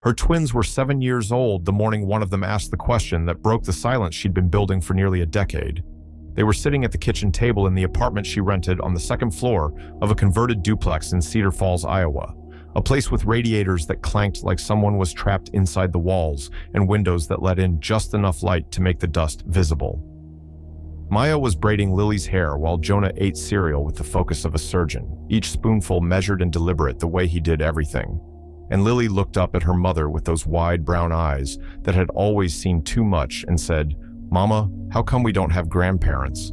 Her twins were 7 years old the morning one of them asked the question that broke the silence she'd been building for nearly a decade. They were sitting at the kitchen table in the apartment she rented on the second floor of a converted duplex in Cedar Falls, Iowa, a place with radiators that clanked like someone was trapped inside the walls and windows that let in just enough light to make the dust visible. Maya was braiding Lily's hair while Jonah ate cereal with the focus of a surgeon, each spoonful measured and deliberate the way he did everything. And Lily looked up at her mother with those wide brown eyes that had always seen too much and said, "Mama, how come we don't have grandparents?"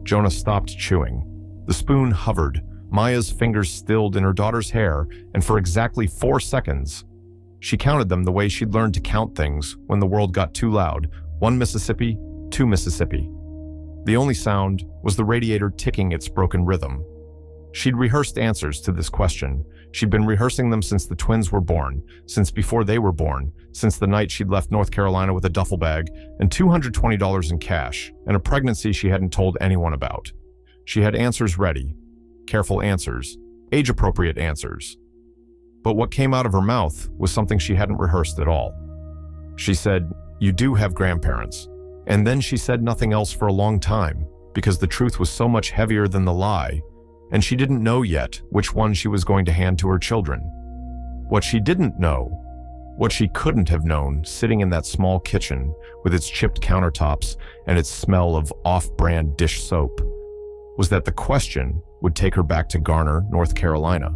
Jonah stopped chewing. The spoon hovered, Maya's fingers stilled in her daughter's hair, and for exactly 4 seconds, she counted them the way she'd learned to count things when the world got too loud. 1 Mississippi, 2 Mississippi. The only sound was the radiator ticking its broken rhythm. She'd rehearsed answers to this question. She'd been rehearsing them since the twins were born, since before they were born, since the night she'd left North Carolina with a duffel bag and $220 in cash, and a pregnancy she hadn't told anyone about. She had answers ready, careful answers, age-appropriate answers. But what came out of her mouth was something she hadn't rehearsed at all. She said, "You do have grandparents." And then she said nothing else for a long time, because the truth was so much heavier than the lie, and she didn't know yet which one she was going to hand to her children. What she didn't know, what she couldn't have known sitting in that small kitchen with its chipped countertops and its smell of off-brand dish soap, was that the question would take her back to Garner, North Carolina,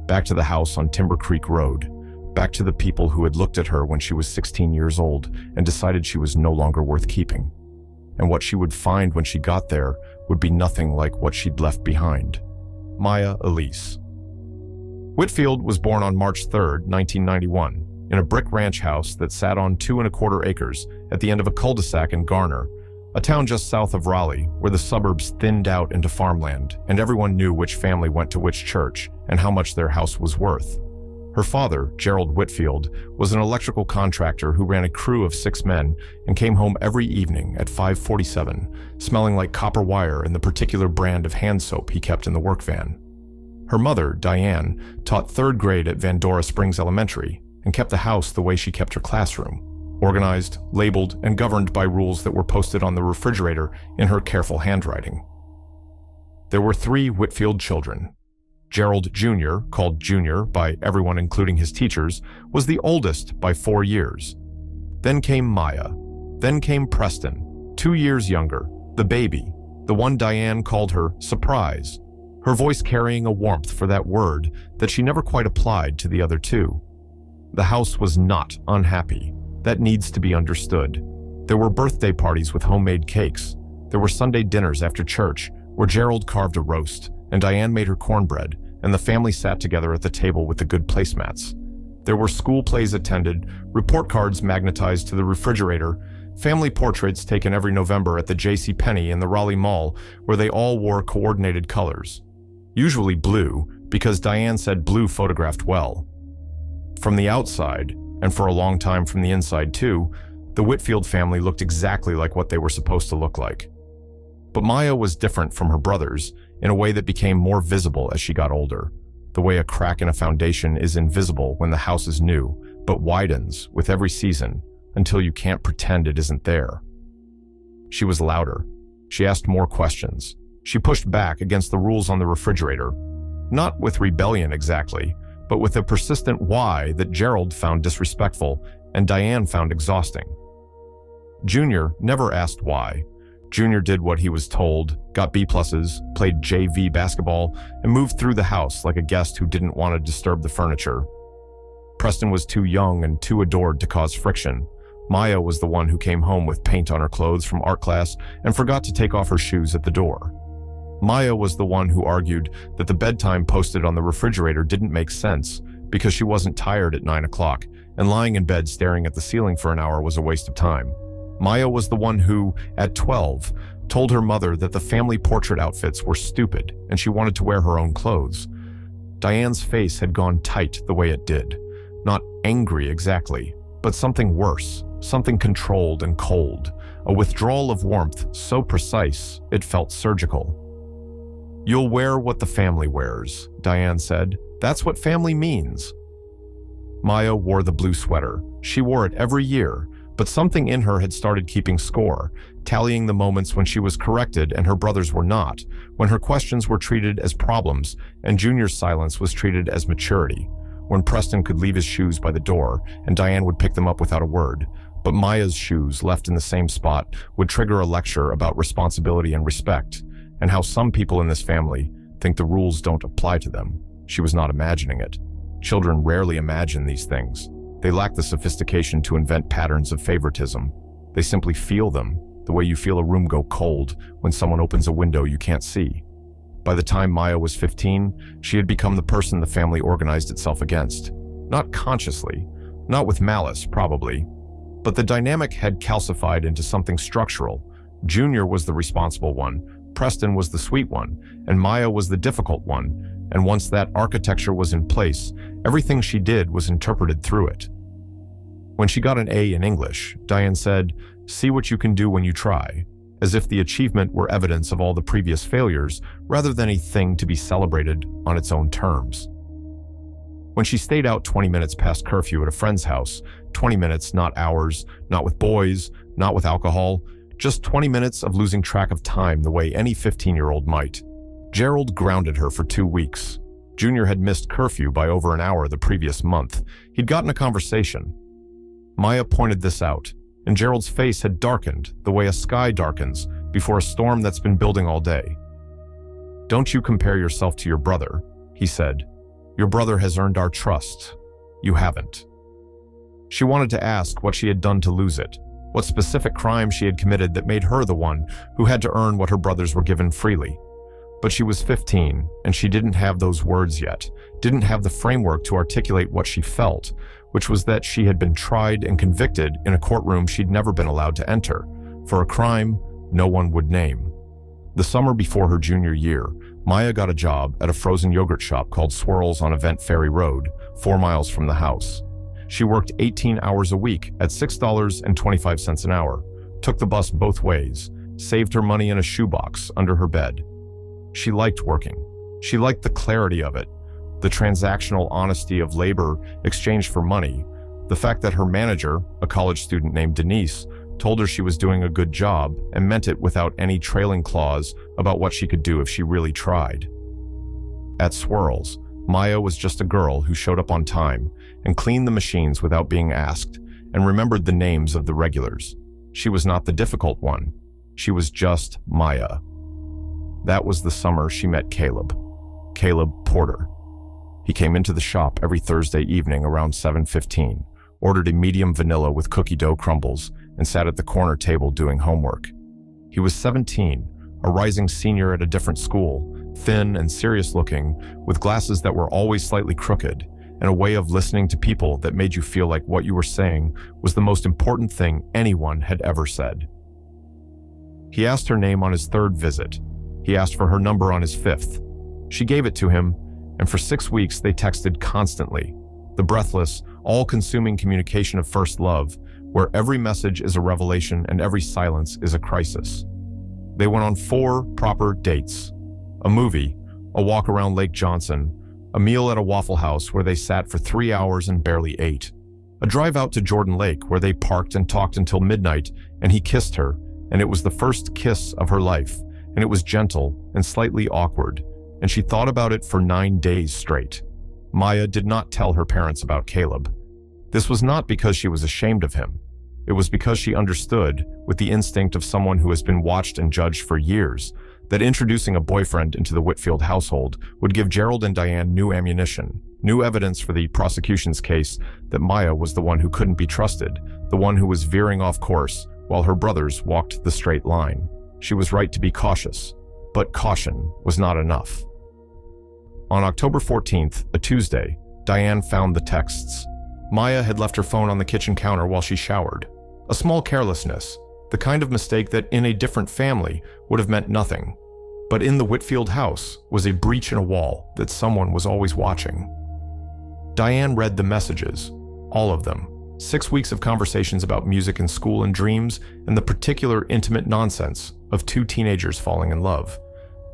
back to the house on Timber Creek Road, back to the people who had looked at her when she was 16 years old and decided she was no longer worth keeping. And what she would find when she got there would be nothing like what she'd left behind. Maya Elise. Whitfield was born on March 3, 1991, in a brick ranch house that sat on 2¼ acres at the end of a cul-de-sac in Garner, a town just south of Raleigh, where the suburbs thinned out into farmland, and everyone knew which family went to which church and how much their house was worth. Her father, Gerald Whitfield, was an electrical contractor who ran a crew of 6 men and came home every evening at 5:47, smelling like copper wire and the particular brand of hand soap he kept in the work van. Her mother, Diane, taught 3rd grade at Vandora Springs Elementary and kept the house the way she kept her classroom, organized, labeled, and governed by rules that were posted on the refrigerator in her careful handwriting. There were 3 Whitfield children. Gerald Jr., called Junior by everyone including his teachers, was the oldest by 4 years. Then came Maya. Then came Preston, 2 years younger, the baby, the one Diane called her Surprise, her voice carrying a warmth for that word that she never quite applied to the other 2. The house was not unhappy. That needs to be understood. There were birthday parties with homemade cakes. There were Sunday dinners after church where Gerald carved a roast and Diane made her cornbread, and the family sat together at the table with the good placemats. There were school plays attended, report cards magnetized to the refrigerator, family portraits taken every November at the J.C. Penney in the Raleigh Mall, where they all wore coordinated colors. Usually blue, because Diane said blue photographed well. From the outside, and for a long time from the inside too, the Whitfield family looked exactly like what they were supposed to look like. But Maya was different from her brothers in a way that became more visible as she got older, the way a crack in a foundation is invisible when the house is new, but widens with every season until you can't pretend it isn't there. She was louder. She asked more questions. She pushed back against the rules on the refrigerator, not with rebellion exactly, but with a persistent why that Gerald found disrespectful and Diane found exhausting. Junior never asked why. Junior did what he was told, got B+, played JV basketball, and moved through the house like a guest who didn't want to disturb the furniture. Preston was too young and too adored to cause friction. Maya was the one who came home with paint on her clothes from art class and forgot to take off her shoes at the door. Maya was the one who argued that the bedtime posted on the refrigerator didn't make sense because she wasn't tired at 9 o'clock, and lying in bed staring at the ceiling for an hour was a waste of time. Maya was the one who, at 12, told her mother that the family portrait outfits were stupid and she wanted to wear her own clothes. Diane's face had gone tight the way it did. Not angry exactly, but something worse, something controlled and cold, a withdrawal of warmth so precise it felt surgical. "You'll wear what the family wears," Diane said. "That's what family means." Maya wore the blue sweater. She wore it every year, but something in her had started keeping score, tallying the moments when she was corrected and her brothers were not, when her questions were treated as problems and Junior's silence was treated as maturity, when Preston could leave his shoes by the door and Diane would pick them up without a word, but Maya's shoes left in the same spot would trigger a lecture about responsibility and respect, and how some people in this family think the rules don't apply to them. She was not imagining it. Children rarely imagine these things. They lack the sophistication to invent patterns of favoritism. They simply feel them, the way you feel a room go cold when someone opens a window you can't see. By the time Maya was 15, she had become the person the family organized itself against. Not consciously, not with malice, probably, but the dynamic had calcified into something structural. Junior was the responsible one, Preston was the sweet one, and Maya was the difficult one, and once that architecture was in place, everything she did was interpreted through it. When she got an A in English, Diane said, "See what you can do when you try," as if the achievement were evidence of all the previous failures, rather than a thing to be celebrated on its own terms. When she stayed out 20 minutes past curfew at a friend's house, 20 minutes, not hours, not with boys, not with alcohol, just 20 minutes of losing track of time the way any 15-year-old might. Gerald grounded her for 2 weeks. Junior had missed curfew by over an hour the previous month. He'd gotten a conversation. Maya pointed this out, and Gerald's face had darkened the way a sky darkens before a storm that's been building all day. "Don't you compare yourself to your brother," he said. "Your brother has earned our trust. You haven't." She wanted to ask what she had done to lose it, what specific crime she had committed that made her the one who had to earn what her brothers were given freely. But she was 15, and she didn't have those words yet, didn't have the framework to articulate what she felt, which was that she had been tried and convicted in a courtroom she'd never been allowed to enter, for a crime no one would name. The summer before her junior year, Maya got a job at a frozen yogurt shop called Swirls on Event Ferry Road, 4 miles from the house. She worked 18 hours a week at $6.25 an hour, took the bus both ways, saved her money in a shoebox under her bed. She liked working. She liked the clarity of it, the transactional honesty of labor exchanged for money, the fact that her manager, a college student named Denise, told her she was doing a good job and meant it without any trailing clause about what she could do if she really tried. At Swirls, Maya was just a girl who showed up on time and cleaned the machines without being asked and remembered the names of the regulars. She was not the difficult one. She was just Maya. That was the summer she met Caleb Porter. He came into the shop every Thursday evening around 7:15, ordered a medium vanilla with cookie dough crumbles, and sat at the corner table doing homework. He was 17, a rising senior at a different school, thin and serious looking, with glasses that were always slightly crooked, and a way of listening to people that made you feel like what you were saying was the most important thing anyone had ever said. He asked her name on his 3rd visit. He asked for her number on his 5th. She gave it to him, and for 6 weeks they texted constantly, the breathless, all-consuming communication of first love, where every message is a revelation and every silence is a crisis. They went on 4 proper dates: a movie, a walk around Lake Johnson, a meal at a Waffle House where they sat for 3 hours and barely ate, a drive out to Jordan Lake where they parked and talked until midnight, and he kissed her, and it was the first kiss of her life, and it was gentle and slightly awkward, and she thought about it for 9 days straight. Maya did not tell her parents about Caleb. This was not because she was ashamed of him. It was because she understood, with the instinct of someone who has been watched and judged for years, that introducing a boyfriend into the Whitfield household would give Gerald and Diane new ammunition, new evidence for the prosecution's case that Maya was the one who couldn't be trusted, the one who was veering off course, while her brothers walked the straight line. She was right to be cautious, but caution was not enough. On October 14th, a Tuesday, Diane found the texts. Maya had left her phone on the kitchen counter while she showered. A small carelessness, the kind of mistake that in a different family would have meant nothing. But in the Whitfield house was a breach in a wall that someone was always watching. Diane read the messages, all of them. 6 weeks of conversations about music and school and dreams, and the particular intimate nonsense of 2 teenagers falling in love.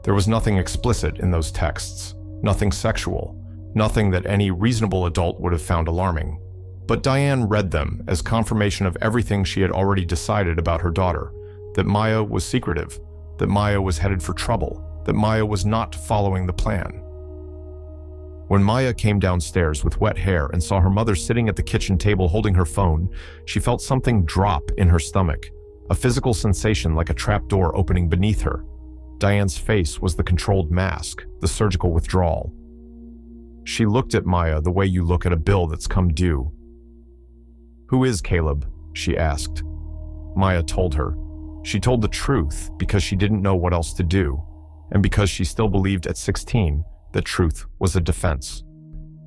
There was nothing explicit in those texts, nothing sexual, nothing that any reasonable adult would have found alarming. But Diane read them as confirmation of everything she had already decided about her daughter, that Maya was secretive, that Maya was headed for trouble, that Maya was not following the plan. When Maya came downstairs with wet hair and saw her mother sitting at the kitchen table holding her phone, she felt something drop in her stomach, a physical sensation like a trapdoor opening beneath her. Diane's face was the controlled mask, the surgical withdrawal. She looked at Maya the way you look at a bill that's come due. "Who is Caleb?" she asked. Maya told her. She told the truth because she didn't know what else to do, and because she still believed at 16 that truth was a defense.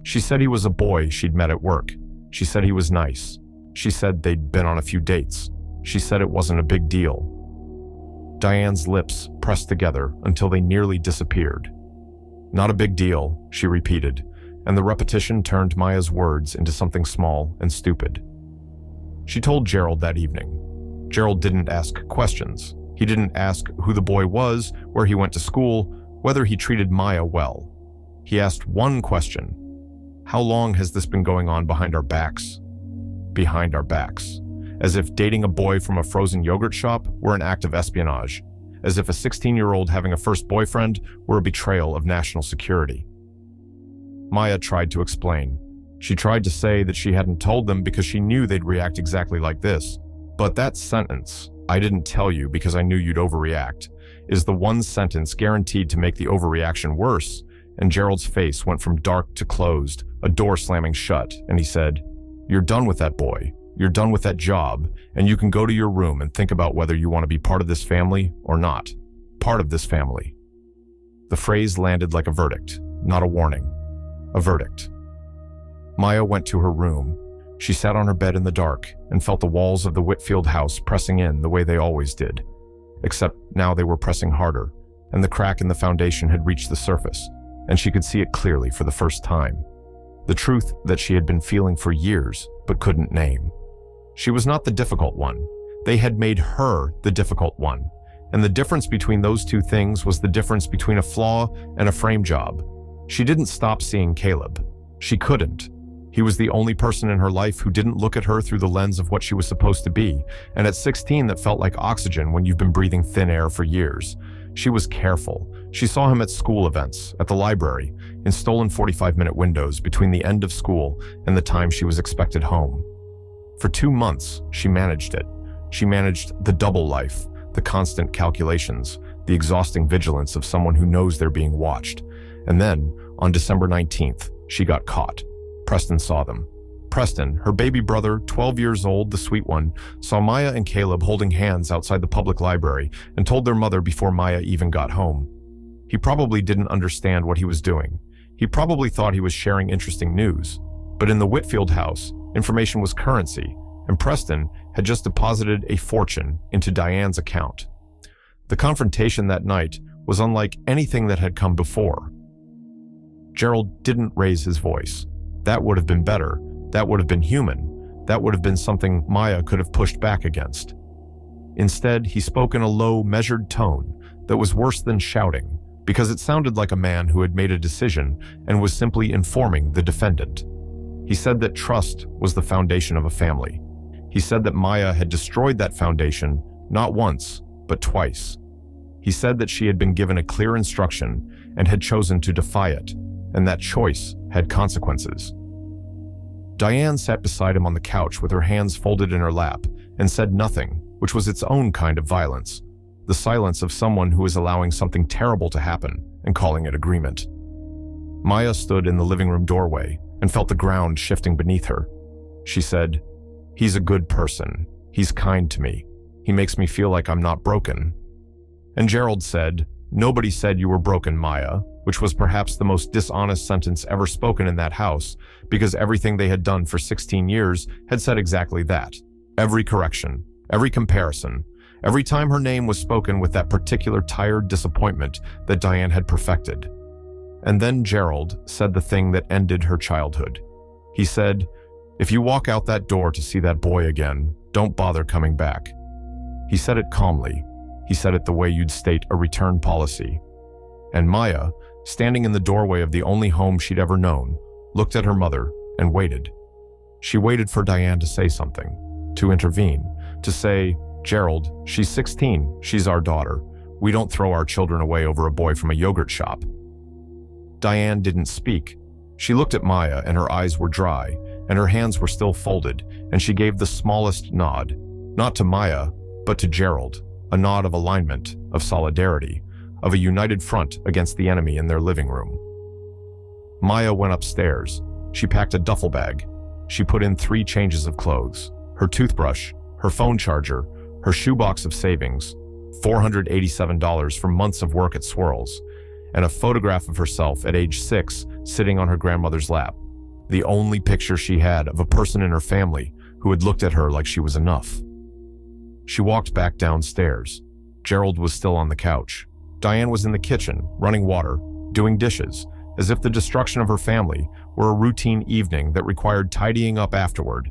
She said he was a boy she'd met at work. She said he was nice. She said they'd been on a few dates. She said it wasn't a big deal. Diane's lips pressed together until they nearly disappeared. "Not a big deal," she repeated, and the repetition turned Maya's words into something small and stupid. She told Gerald that evening. Gerald didn't ask questions. He didn't ask who the boy was, where he went to school, whether he treated Maya well. He asked one question: how long has this been going on behind our backs? Behind our backs. As if dating a boy from a frozen yogurt shop were an act of espionage. As if a 16-year-old having a first boyfriend were a betrayal of national security. Maya tried to explain. She tried to say that she hadn't told them because she knew they'd react exactly like this. But that sentence, "I didn't tell you because I knew you'd overreact," is the one sentence guaranteed to make the overreaction worse, and Gerald's face went from dark to closed, a door slamming shut, and he said, "You're done with that boy. You're done with that job, and you can go to your room and think about whether you want to be part of this family or not. Part of this family." The phrase landed like a verdict, not a warning. A verdict. Maya went to her room. She sat on her bed in the dark and felt the walls of the Whitfield house pressing in the way they always did. Except now they were pressing harder, and the crack in the foundation had reached the surface, and she could see it clearly for the first time. The truth that she had been feeling for years but couldn't name. She was not the difficult one. They had made her the difficult one. And the difference between those two things was the difference between a flaw and a frame job. She didn't stop seeing Caleb. She couldn't. He was the only person in her life who didn't look at her through the lens of what she was supposed to be, and at 16 that felt like oxygen when you've been breathing thin air for years. She was careful. She saw him at school events, at the library, in stolen 45-minute windows between the end of school and the time she was expected home. For 2 months, she managed it. She managed the double life, the constant calculations, the exhausting vigilance of someone who knows they're being watched. And then, on December 19th, she got caught. Preston saw them. Preston, her baby brother, 12 years old, the sweet one, saw Maya and Caleb holding hands outside the public library and told their mother before Maya even got home. He probably didn't understand what he was doing. He probably thought he was sharing interesting news. But in the Whitfield house, information was currency, and Preston had just deposited a fortune into Diane's account. The confrontation that night was unlike anything that had come before. Gerald didn't raise his voice. That would have been better. That would have been human. That would have been something Maya could have pushed back against. Instead, he spoke in a low, measured tone that was worse than shouting, because it sounded like a man who had made a decision and was simply informing the defendant. He said that trust was the foundation of a family. He said that Maya had destroyed that foundation not once, but twice. He said that she had been given a clear instruction and had chosen to defy it, and that choice had consequences. Diane sat beside him on the couch with her hands folded in her lap and said nothing, which was its own kind of violence, the silence of someone who is allowing something terrible to happen and calling it agreement. Maya stood in the living room doorway and felt the ground shifting beneath her. She said, "He's a good person. He's kind to me. He makes me feel like I'm not broken." And Gerald said, "Nobody said you were broken, Maya," which was perhaps the most dishonest sentence ever spoken in that house, because everything they had done for 16 years had said exactly that. Every correction, every comparison, every time her name was spoken with that particular tired disappointment that Diane had perfected. And then Gerald said the thing that ended her childhood. He said, "If you walk out that door to see that boy again, don't bother coming back." He said it calmly. He said it the way you'd state a return policy. And Maya, standing in the doorway of the only home she'd ever known, looked at her mother and waited. She waited for Diane to say something, to intervene, to say, "Gerald, she's 16, she's our daughter. We don't throw our children away over a boy from a yogurt shop." Diane didn't speak. She looked at Maya and her eyes were dry, and her hands were still folded, and she gave the smallest nod, not to Maya, but to Gerald, a nod of alignment, of solidarity, of a united front against the enemy in their living room. Maya went upstairs. She packed a duffel bag. She put in 3 changes of clothes, her toothbrush, her phone charger, her shoebox of savings, $487 from months of work at Swirls, and a photograph of herself at age 6 sitting on her grandmother's lap, the only picture she had of a person in her family who had looked at her like she was enough. She walked back downstairs. Gerald was still on the couch. Diane was in the kitchen, running water, doing dishes, as if the destruction of her family were a routine evening that required tidying up afterward.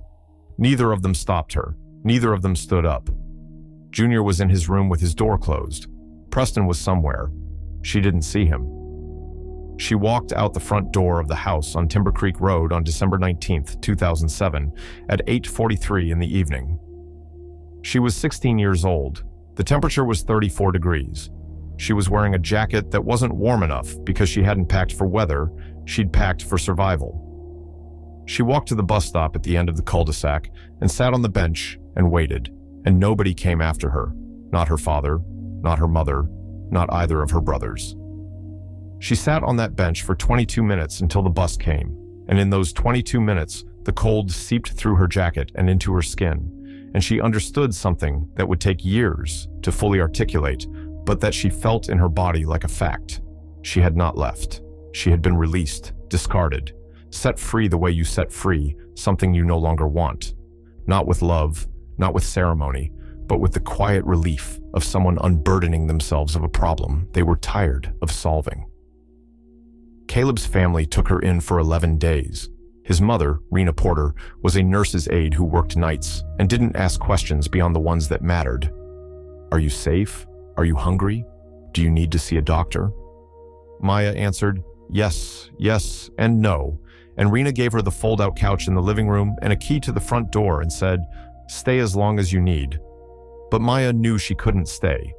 Neither of them stopped her. Neither of them stood up. Junior was in his room with his door closed. Preston was somewhere. She didn't see him. She walked out the front door of the house on Timber Creek Road on December 19th, 2007, at 8:43 in the evening. She was 16 years old. The temperature was 34 degrees. She was wearing a jacket that wasn't warm enough because she hadn't packed for weather, she'd packed for survival. She walked to the bus stop at the end of the cul-de-sac and sat on the bench and waited, and nobody came after her. Not her father, not her mother, not either of her brothers. She sat on that bench for 22 minutes until the bus came, and in those 22 minutes, the cold seeped through her jacket and into her skin, and she understood something that would take years to fully articulate, but that she felt in her body like a fact. She had not left. She had been released, discarded, set free the way you set free something you no longer want. Not with love, not with ceremony, but with the quiet relief of someone unburdening themselves of a problem they were tired of solving. Caleb's family took her in for 11 days. His mother, Rena Porter, was a nurse's aide who worked nights and didn't ask questions beyond the ones that mattered. "Are you safe? Are you hungry? Do you need to see a doctor?" Maya answered, yes, yes, and no, and Rena gave her the fold-out couch in the living room and a key to the front door and said, "Stay as long as you need." But Maya knew she couldn't stay.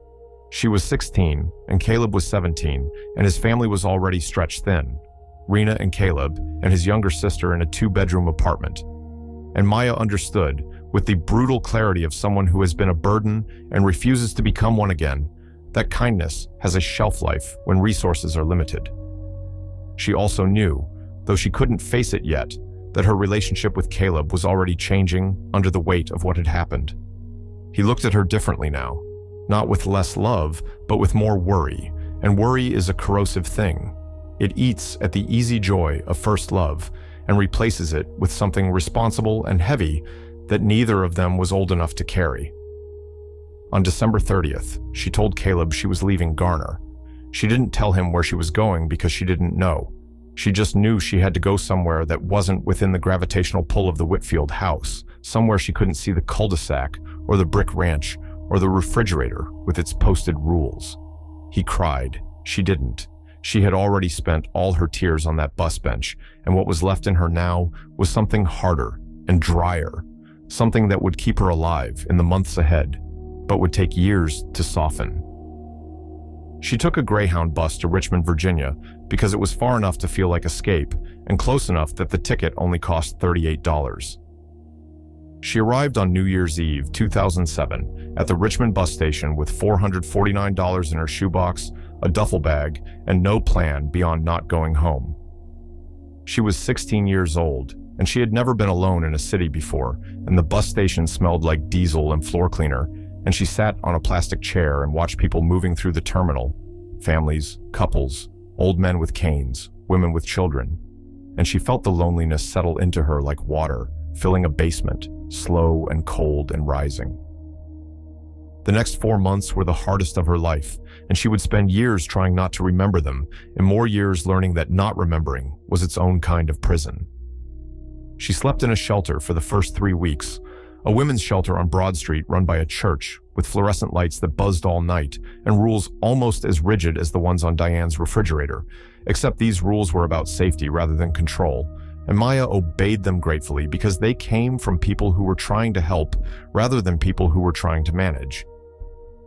She was 16, and Caleb was 17, and his family was already stretched thin. Rena and Caleb, and his younger sister in a 2-bedroom apartment. And Maya understood, with the brutal clarity of someone who has been a burden and refuses to become one again, that kindness has a shelf life when resources are limited. She also knew, though she couldn't face it yet, that her relationship with Caleb was already changing under the weight of what had happened. He looked at her differently now, not with less love, but with more worry, and worry is a corrosive thing. It eats at the easy joy of first love and replaces it with something responsible and heavy that neither of them was old enough to carry. On December 30th, she told Caleb she was leaving Garner. She didn't tell him where she was going because she didn't know. She just knew she had to go somewhere that wasn't within the gravitational pull of the Whitfield house, somewhere she couldn't see the cul-de-sac or the brick ranch or the refrigerator with its posted rules. He cried. She didn't. She had already spent all her tears on that bus bench, and what was left in her now was something harder and drier, something that would keep her alive in the months ahead, but would take years to soften. She took a Greyhound bus to Richmond, Virginia, because it was far enough to feel like escape and close enough that the ticket only cost $38. She arrived on New Year's Eve, 2007, at the Richmond bus station with $449 in her shoebox, a duffel bag, and no plan beyond not going home. She was 16 years old, and she had never been alone in a city before, and the bus station smelled like diesel and floor cleaner, and she sat on a plastic chair and watched people moving through the terminal, families, couples, old men with canes, women with children, and she felt the loneliness settle into her like water, filling a basement, slow and cold and rising. The next 4 months were the hardest of her life, and she would spend years trying not to remember them, and more years learning that not remembering was its own kind of prison. She slept in a shelter for the first 3 weeks, a women's shelter on Broad Street run by a church with fluorescent lights that buzzed all night and rules almost as rigid as the ones on Diane's refrigerator, except these rules were about safety rather than control, and Maya obeyed them gratefully because they came from people who were trying to help rather than people who were trying to manage.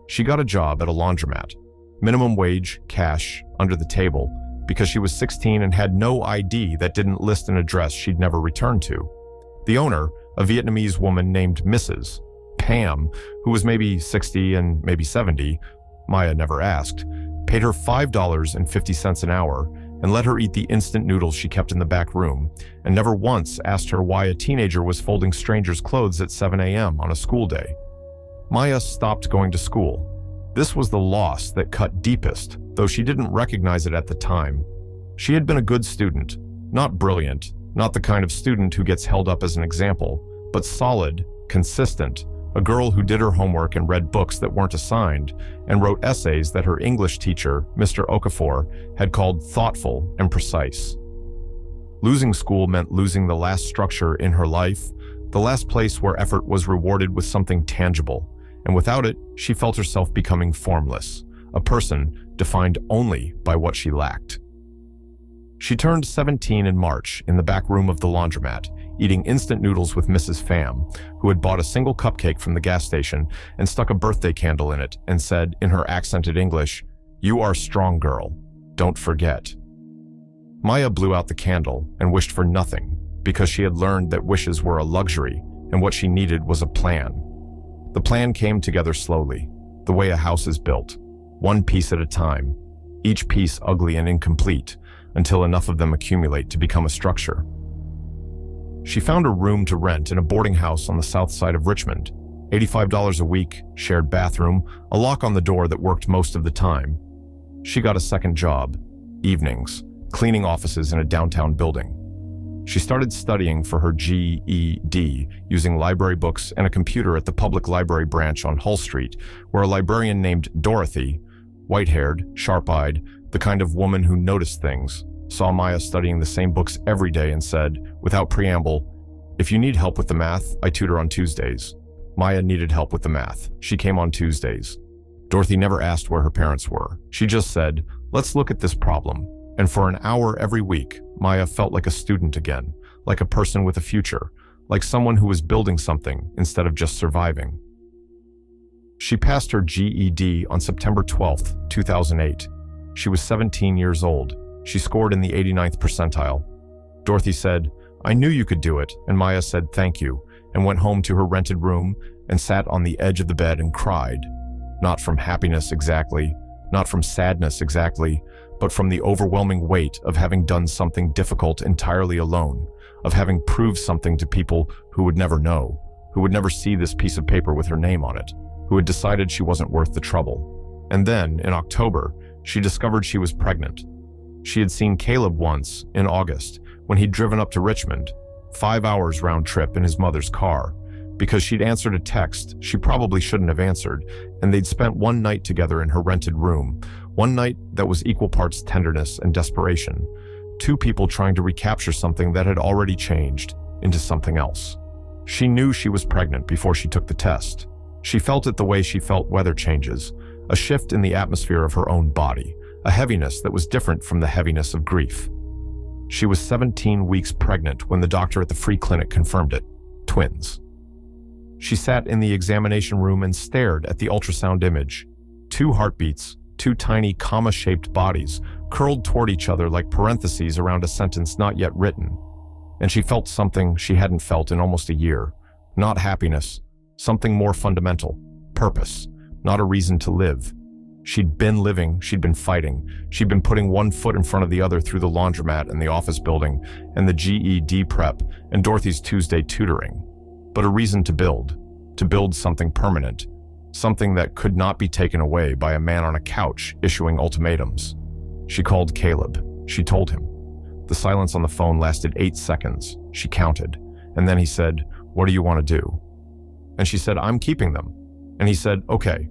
She got a job at a laundromat, minimum wage, cash, under the table, because she was 16 and had no ID that didn't list an address she'd never returned to. The owner, a Vietnamese woman named Mrs. Pam, who was maybe 60 and maybe 70, Maya never asked, paid her $5.50 an hour and let her eat the instant noodles she kept in the back room, and never once asked her why a teenager was folding strangers' clothes at 7 a.m. on a school day. Maya stopped going to school. This was the loss that cut deepest, though she didn't recognize it at the time. She had been a good student, not brilliant, not the kind of student who gets held up as an example, but solid, consistent, a girl who did her homework and read books that weren't assigned, and wrote essays that her English teacher, Mr. Okafor, had called thoughtful and precise. Losing school meant losing the last structure in her life, the last place where effort was rewarded with something tangible, and without it, she felt herself becoming formless, a person defined only by what she lacked. She turned 17 in March in the back room of the laundromat, eating instant noodles with Mrs. Pham, who had bought a single cupcake from the gas station and stuck a birthday candle in it and said, in her accented English, "You are strong, girl. Don't forget." Maya blew out the candle and wished for nothing because she had learned that wishes were a luxury and what she needed was a plan. The plan came together slowly, the way a house is built, one piece at a time, each piece ugly and incomplete, until enough of them accumulate to become a structure. She found a room to rent in a boarding house on the south side of Richmond, $85 a week, shared bathroom, a lock on the door that worked most of the time. She got a second job, evenings, cleaning offices in a downtown building. She started studying for her GED using library books and a computer at the public library branch on Hull Street, where a librarian named Dorothy, white-haired, sharp-eyed, the kind of woman who noticed things, saw Maya studying the same books every day and said, without preamble, "If you need help with the math, I tutor on Tuesdays." Maya needed help with the math. She came on Tuesdays. Dorothy never asked where her parents were. She just said, "Let's look at this problem." And for an hour every week, Maya felt like a student again, like a person with a future, like someone who was building something instead of just surviving. She passed her GED on September 12, 2008. She was 17 years old. She scored in the 89th percentile. Dorothy said, "I knew you could do it," and Maya said thank you, and went home to her rented room and sat on the edge of the bed and cried. Not from happiness exactly, not from sadness exactly, but from the overwhelming weight of having done something difficult entirely alone, of having proved something to people who would never know, who would never see this piece of paper with her name on it, who had decided she wasn't worth the trouble. And then, in October, she discovered she was pregnant. She had seen Caleb once, in August, when he'd driven up to Richmond, 5 hours round trip in his mother's car, because she'd answered a text she probably shouldn't have answered, and they'd spent one night together in her rented room, one night that was equal parts tenderness and desperation, two people trying to recapture something that had already changed into something else. She knew she was pregnant before she took the test. She felt it the way she felt weather changes, a shift in the atmosphere of her own body, a heaviness that was different from the heaviness of grief. She was 17 weeks pregnant when the doctor at the free clinic confirmed it. Twins. She sat in the examination room and stared at the ultrasound image. 2 heartbeats, 2 tiny comma-shaped bodies, curled toward each other like parentheses around a sentence not yet written. And she felt something she hadn't felt in almost a year. Not happiness, something more fundamental. Purpose, not a reason to live. She'd been living, she'd been fighting, she'd been putting one foot in front of the other through the laundromat and the office building, and the GED prep, and Dorothy's Tuesday tutoring. But a reason to build something permanent, something that could not be taken away by a man on a couch issuing ultimatums. She called Caleb. She told him. The silence on the phone lasted 8 seconds. She counted, and then he said, "What do you want to do?" And she said, "I'm keeping them." And he said, "Okay."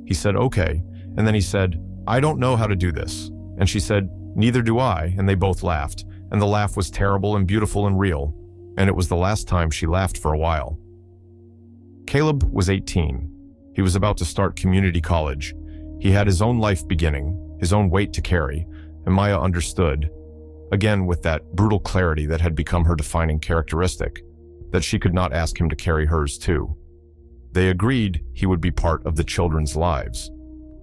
He said, "Okay." And then he said, "I don't know how to do this." And she said, "Neither do I." And they both laughed. And the laugh was terrible and beautiful and real. And it was the last time she laughed for a while. Caleb was 18. He was about to start community college. He had his own life beginning, his own weight to carry, and Maya understood, again with that brutal clarity that had become her defining characteristic, that she could not ask him to carry hers too. They agreed he would be part of the children's lives.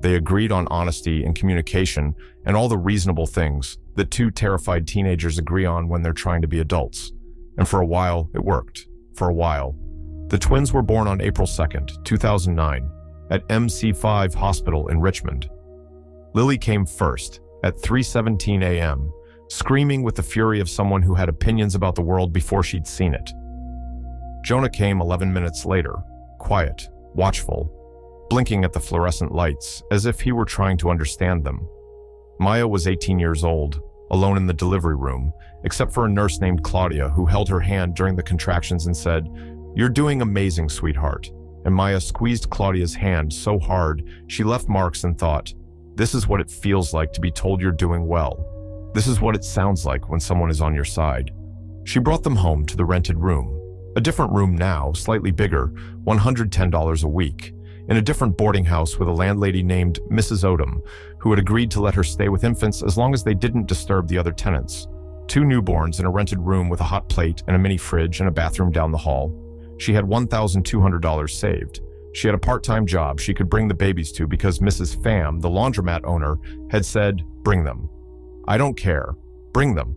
They agreed on honesty and communication and all the reasonable things that two terrified teenagers agree on when they're trying to be adults. And for a while, it worked. For a while. The twins were born on April 2nd, 2009, at MC5 Hospital in Richmond. Lily came first, at 3:17 a.m., screaming with the fury of someone who had opinions about the world before she'd seen it. Jonah came 11 minutes later, quiet, watchful, blinking at the fluorescent lights as if he were trying to understand them. Maya was 18 years old, alone in the delivery room, except for a nurse named Claudia who held her hand during the contractions and said, "You're doing amazing, sweetheart." And Maya squeezed Claudia's hand so hard she left marks and thought, "This is what it feels like to be told you're doing well. This is what it sounds like when someone is on your side." She brought them home to the rented room. A different room now, slightly bigger, $110 a week, in a different boarding house with a landlady named Mrs. Odom, who had agreed to let her stay with infants as long as they didn't disturb the other tenants. 2 newborns in a rented room with a hot plate and a mini fridge and a bathroom down the hall. She had $1,200 saved. She had a part-time job she could bring the babies to because Mrs. Pham, the laundromat owner, had said, "Bring them. I don't care. Bring them."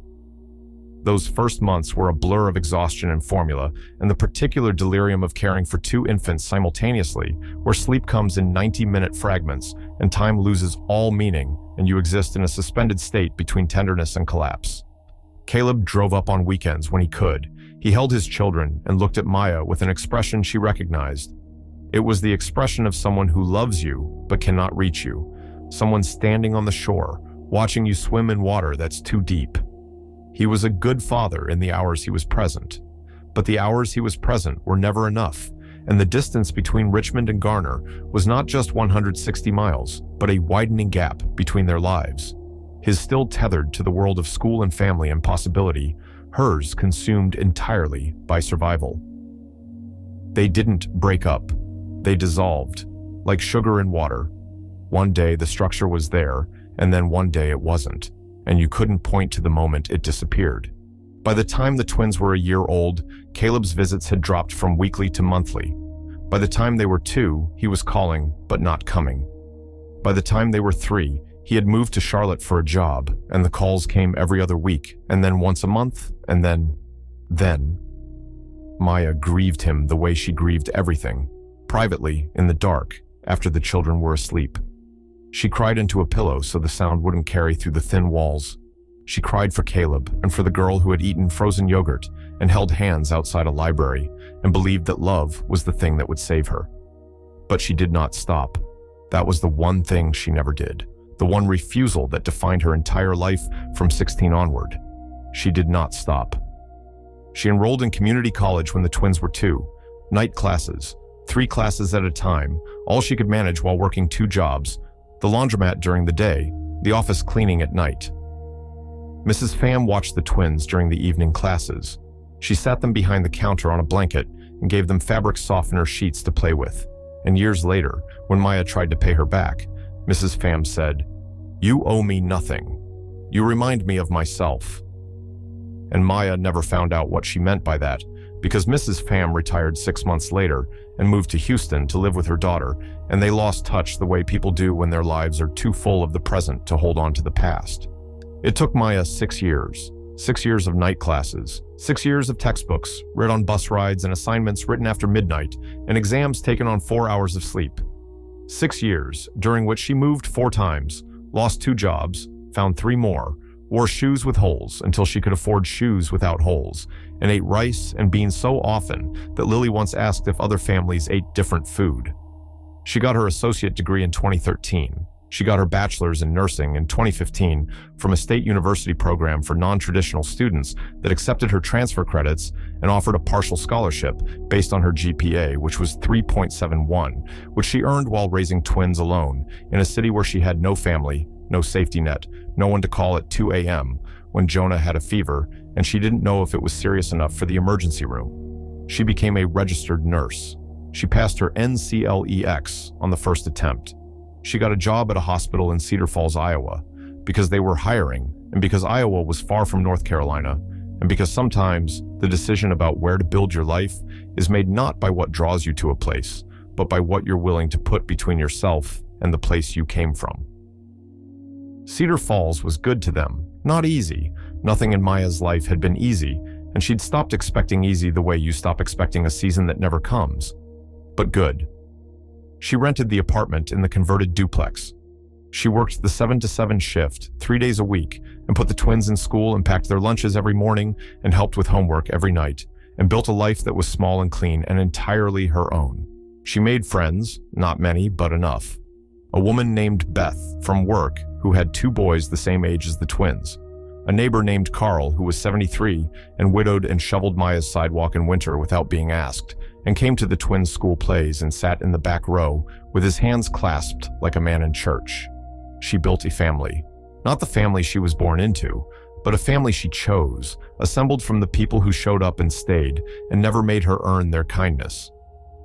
Those first months were a blur of exhaustion and formula, and the particular delirium of caring for 2 infants simultaneously, where sleep comes in 90-minute fragments and time loses all meaning, and you exist in a suspended state between tenderness and collapse. Caleb drove up on weekends when he could. He held his children and looked at Maya with an expression she recognized. It was the expression of someone who loves you but cannot reach you, someone standing on the shore, watching you swim in water that's too deep. He was a good father in the hours he was present, but the hours he was present were never enough, and the distance between Richmond and Garner was not just 160 miles, but a widening gap between their lives. His still tethered to the world of school and family and possibility, hers consumed entirely by survival. They didn't break up. They dissolved, like sugar in water. One day the structure was there, and then one day it wasn't, and you couldn't point to the moment it disappeared. By the time the twins were a year old, Caleb's visits had dropped from weekly to monthly. By the time they were 2, he was calling, but not coming. By the time they were 3, he had moved to Charlotte for a job, and the calls came every other week, and then once a month, and then. Maya grieved him the way she grieved everything, privately, in the dark, after the children were asleep. She cried into a pillow so the sound wouldn't carry through the thin walls. She cried for Caleb and for the girl who had eaten frozen yogurt and held hands outside a library and believed that love was the thing that would save her. But she did not stop. That was the one thing she never did, the one refusal that defined her entire life from 16 onward. She did not stop. She enrolled in community college when the twins were 2, night classes, 3 classes at a time, all she could manage while working 2 jobs, the laundromat during the day, the office cleaning at night. Mrs. Pham watched the twins during the evening classes. She sat them behind the counter on a blanket and gave them fabric softener sheets to play with. And years later, when Maya tried to pay her back, Mrs. Pham said, "You owe me nothing. You remind me of myself." And Maya never found out what she meant by that, because Mrs. Pham retired 6 months later and moved to Houston to live with her daughter, and they lost touch the way people do when their lives are too full of the present to hold on to the past. It took Maya 6 years. 6 years of night classes, 6 years of textbooks, read on bus rides and assignments written after midnight, and exams taken on 4 hours of sleep. 6 years, during which she moved 4 times, lost 2 jobs, found 3 more, wore shoes with holes until she could afford shoes without holes, and ate rice and beans so often that Lily once asked if other families ate different food. She got her associate degree in 2013. She got her bachelor's in nursing in 2015 from a state university program for non-traditional students that accepted her transfer credits and offered a partial scholarship based on her GPA, which was 3.71, which she earned while raising twins alone in a city where she had no family, no safety net, no one to call at 2 a.m. when Jonah had a fever, and she didn't know if it was serious enough for the emergency room. She became a registered nurse. She passed her NCLEX on the first attempt. She got a job at a hospital in Cedar Falls, Iowa, because they were hiring, and because Iowa was far from North Carolina, and because sometimes the decision about where to build your life is made not by what draws you to a place, but by what you're willing to put between yourself and the place you came from. Cedar Falls was good to them, not easy. Nothing in Maya's life had been easy, and she'd stopped expecting easy the way you stop expecting a season that never comes. But good. She rented the apartment in the converted duplex. She worked the 7 to 7 shift, 3 days a week, and put the twins in school and packed their lunches every morning and helped with homework every night, and built a life that was small and clean and entirely her own. She made friends, not many, but enough. A woman named Beth from work who had 2 boys the same age as the twins. A neighbor named Carl who was 73 and widowed and shoveled Maya's sidewalk in winter without being asked, and came to the twins' school plays and sat in the back row with his hands clasped like a man in church. She built a family. Not the family she was born into, but a family she chose, assembled from the people who showed up and stayed and never made her earn their kindness.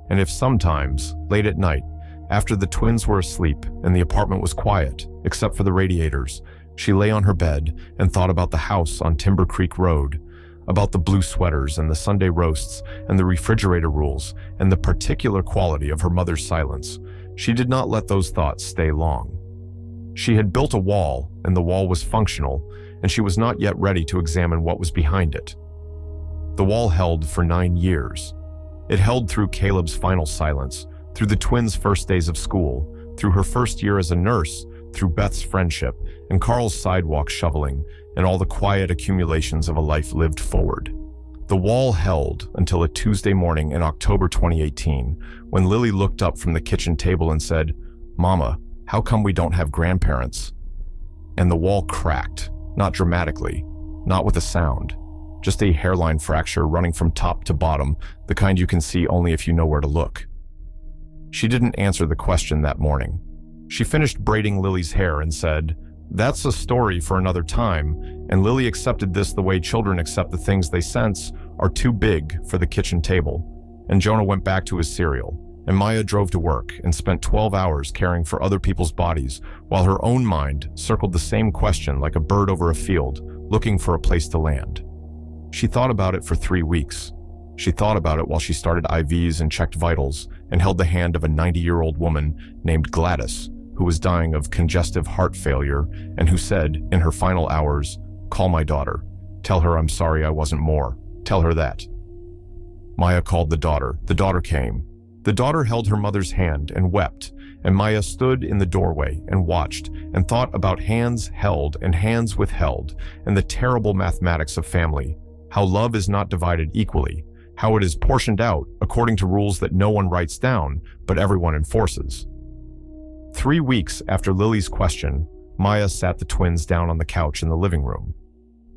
And if sometimes, late at night, after the twins were asleep and the apartment was quiet, except for the radiators, she lay on her bed and thought about the house on Timber Creek Road, about the blue sweaters and the Sunday roasts and the refrigerator rules and the particular quality of her mother's silence, she did not let those thoughts stay long. She had built a wall, and the wall was functional, and she was not yet ready to examine what was behind it. The wall held for 9 years. It held through Caleb's final silence, through the twins' first days of school, through her first year as a nurse, through Beth's friendship, and Carl's sidewalk shoveling, and all the quiet accumulations of a life lived forward. The wall held until a Tuesday morning in October 2018, when Lily looked up from the kitchen table and said, "Mama, how come we don't have grandparents?" And the wall cracked, not dramatically, not with a sound, just a hairline fracture running from top to bottom, the kind you can see only if you know where to look. She didn't answer the question that morning. She finished braiding Lily's hair and said, "That's a story for another time," and Lily accepted this the way children accept the things they sense are too big for the kitchen table, and Jonah went back to his cereal, and Maya drove to work and spent 12 hours caring for other people's bodies, while her own mind circled the same question like a bird over a field, looking for a place to land. She thought about it for 3 weeks. She thought about it while she started IVs and checked vitals and held the hand of a 90-year-old woman named Gladys, who was dying of congestive heart failure and who said, in her final hours, "Call my daughter. Tell her I'm sorry I wasn't more. Tell her that." Maya called the daughter. The daughter came. The daughter held her mother's hand and wept, and Maya stood in the doorway and watched and thought about hands held and hands withheld and the terrible mathematics of family, how love is not divided equally, how it is portioned out according to rules that no one writes down, but everyone enforces. 3 weeks after Lily's question, Maya sat the twins down on the couch in the living room.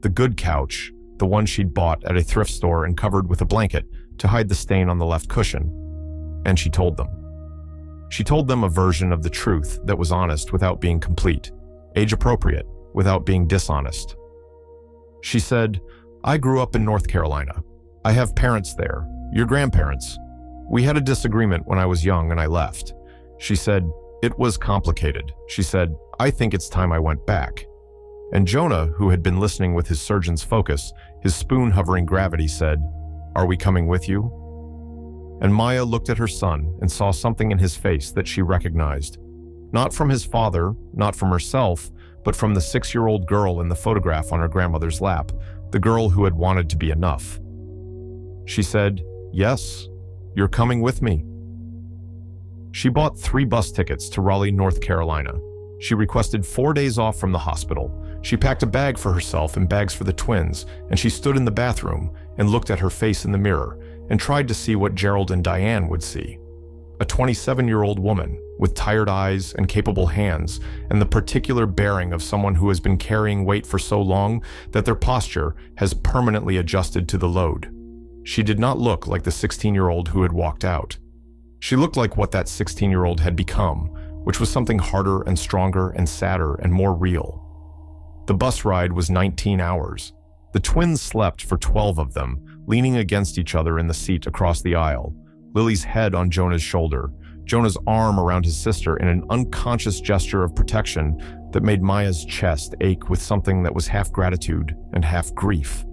The good couch, the one she'd bought at a thrift store and covered with a blanket to hide the stain on the left cushion. And she told them. She told them a version of the truth that was honest without being complete, age-appropriate without being dishonest. She said, "I grew up in North Carolina. I have parents there, your grandparents. We had a disagreement when I was young and I left." She said, "It was complicated." She said, "I think it's time I went back." And Jonah, who had been listening with his surgeon's focus, his spoon hovering gravity, said, "Are we coming with you?" And Maya looked at her son and saw something in his face that she recognized. Not from his father, not from herself, but from the 6-year-old girl in the photograph on her grandmother's lap, the girl who had wanted to be enough. She said, "Yes, you're coming with me." She bought 3 bus tickets to Raleigh, North Carolina. She requested 4 days off from the hospital. She packed a bag for herself and bags for the twins, and she stood in the bathroom and looked at her face in the mirror and tried to see what Gerald and Diane would see. A 27-year-old woman with tired eyes and capable hands and the particular bearing of someone who has been carrying weight for so long that their posture has permanently adjusted to the load. She did not look like the 16-year-old who had walked out. She looked like what that 16-year-old had become, which was something harder and stronger and sadder and more real. The bus ride was 19 hours. The twins slept for 12 of them, leaning against each other in the seat across the aisle, Lily's head on Jonah's shoulder, Jonah's arm around his sister in an unconscious gesture of protection that made Maya's chest ache with something that was half gratitude and half grief.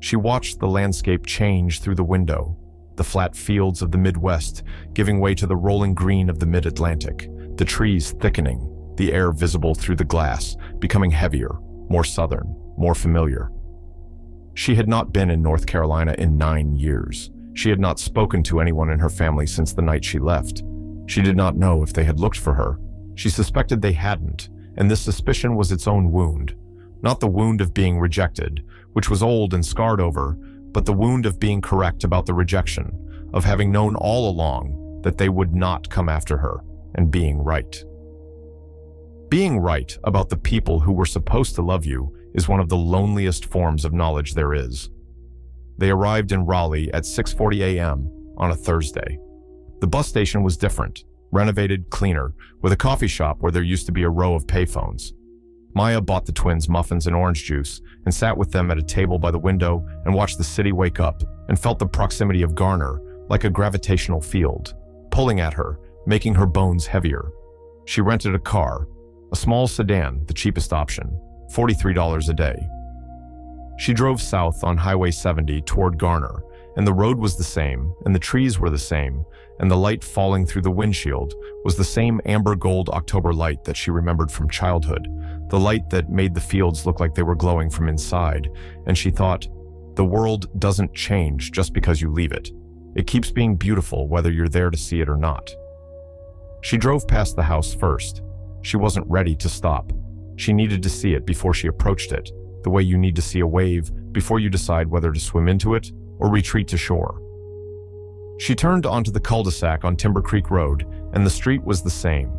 She watched the landscape change through the window, the flat fields of the Midwest giving way to the rolling green of the Mid-Atlantic, the trees thickening, the air visible through the glass, becoming heavier, more southern, more familiar. She had not been in North Carolina in 9 years. She had not spoken to anyone in her family since the night she left. She did not know if they had looked for her. She suspected they hadn't, and this suspicion was its own wound. Not the wound of being rejected, which was old and scarred over, but the wound of being correct about the rejection, of having known all along that they would not come after her, and being right. Being right about the people who were supposed to love you is one of the loneliest forms of knowledge there is. They arrived in Raleigh at 6:40 a.m. on a Thursday. The bus station was different, renovated, cleaner, with a coffee shop where there used to be a row of payphones. Maya bought the twins muffins and orange juice and sat with them at a table by the window and watched the city wake up and felt the proximity of Garner like a gravitational field, pulling at her, making her bones heavier. She rented a car, a small sedan, the cheapest option, $43 a day. She drove south on Highway 70 toward Garner, and the road was the same, and the trees were the same, and the light falling through the windshield was the same amber gold October light that she remembered from childhood, the light that made the fields look like they were glowing from inside, and she thought, the world doesn't change just because you leave it. It keeps being beautiful whether you're there to see it or not. She drove past the house first. She wasn't ready to stop. She needed to see it before she approached it, the way you need to see a wave before you decide whether to swim into it or retreat to shore. She turned onto the cul-de-sac on Timber Creek Road, and the street was the same.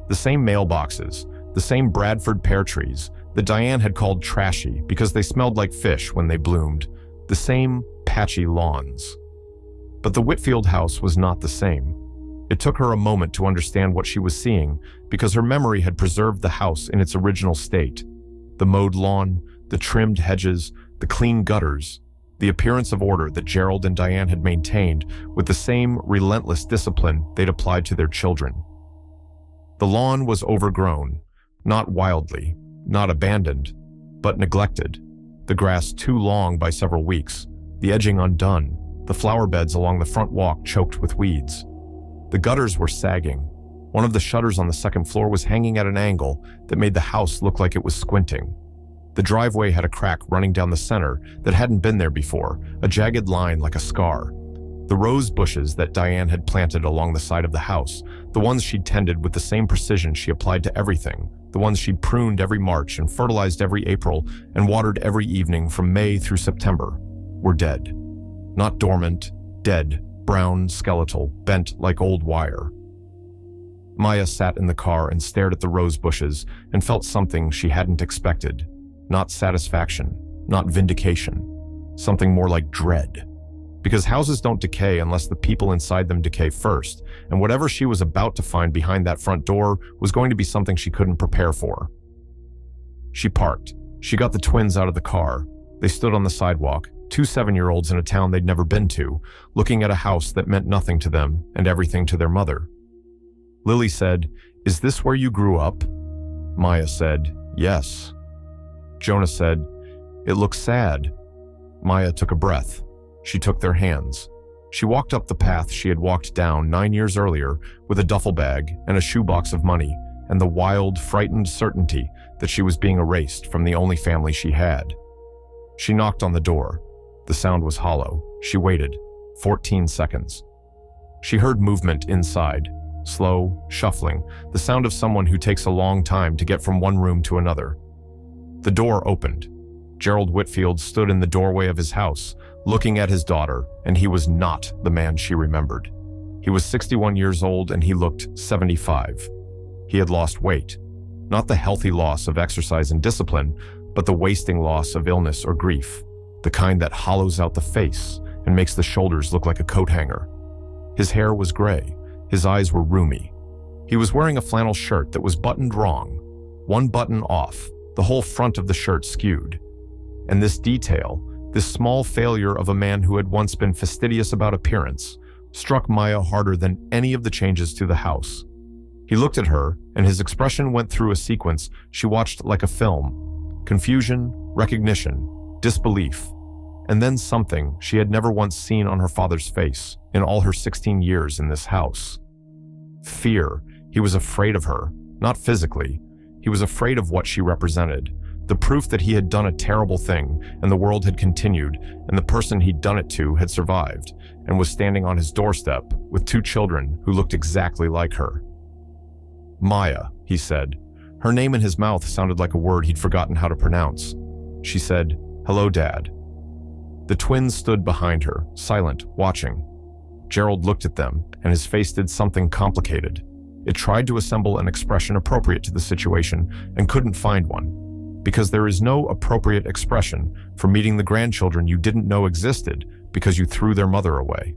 The same mailboxes, the same Bradford pear trees that Diane had called trashy because they smelled like fish when they bloomed, the same patchy lawns. But the Whitfield house was not the same. It took her a moment to understand what she was seeing because her memory had preserved the house in its original state. The mowed lawn, the trimmed hedges, the clean gutters, the appearance of order that Gerald and Diane had maintained with the same relentless discipline they'd applied to their children. The lawn was overgrown, not wildly, not abandoned, but neglected. The grass too long by several weeks, the edging undone, the flower beds along the front walk choked with weeds. The gutters were sagging. One of the shutters on the second floor was hanging at an angle that made the house look like it was squinting. The driveway had a crack running down the center that hadn't been there before, a jagged line like a scar. The rose bushes that Diane had planted along the side of the house, the ones she'd tended with the same precision she applied to everything, the ones she'd pruned every March and fertilized every April and watered every evening from May through September, were dead. Not dormant, dead, brown, skeletal, bent like old wire. Maya sat in the car and stared at the rose bushes and felt something she hadn't expected. Not satisfaction, not vindication, something more like dread. Because houses don't decay unless the people inside them decay first, and whatever she was about to find behind that front door was going to be something she couldn't prepare for. She parked. She got the twins out of the car. They stood on the sidewalk, two 7-year-olds in a town they'd never been to, looking at a house that meant nothing to them and everything to their mother. Lily said, "Is this where you grew up?" Maya said, "Yes." Jonah said, "It looks sad." Maya took a breath. She took their hands. She walked up the path she had walked down 9 years earlier with a duffel bag and a shoebox of money and the wild, frightened certainty that she was being erased from the only family she had. She knocked on the door. The sound was hollow. She waited. 14 seconds. She heard movement inside. Slow, shuffling, the sound of someone who takes a long time to get from one room to another. The door opened. Gerald Whitfield stood in the doorway of his house, looking at his daughter, and he was not the man she remembered. He was 61 years old and he looked 75. He had lost weight. Not the healthy loss of exercise and discipline, but the wasting loss of illness or grief, the kind that hollows out the face and makes the shoulders look like a coat hanger. His hair was gray. His eyes were rheumy. He was wearing a flannel shirt that was buttoned wrong, one button off, the whole front of the shirt skewed. And this detail, this small failure of a man who had once been fastidious about appearance, struck Maya harder than any of the changes to the house. He looked at her, and his expression went through a sequence she watched like a film. Confusion, recognition, disbelief, and then something she had never once seen on her father's face in all her 16 years in this house. Fear. He was afraid of her, not physically. He was afraid of what she represented, the proof that he had done a terrible thing and the world had continued and the person he'd done it to had survived and was standing on his doorstep with 2 children who looked exactly like her. Maya, he said. Her name in his mouth sounded like a word he'd forgotten how to pronounce. She said, "Hello, Dad." The twins stood behind her, silent, watching. Gerald looked at them, and his face did something complicated. It tried to assemble an expression appropriate to the situation and couldn't find one, because there is no appropriate expression for meeting the grandchildren you didn't know existed because you threw their mother away.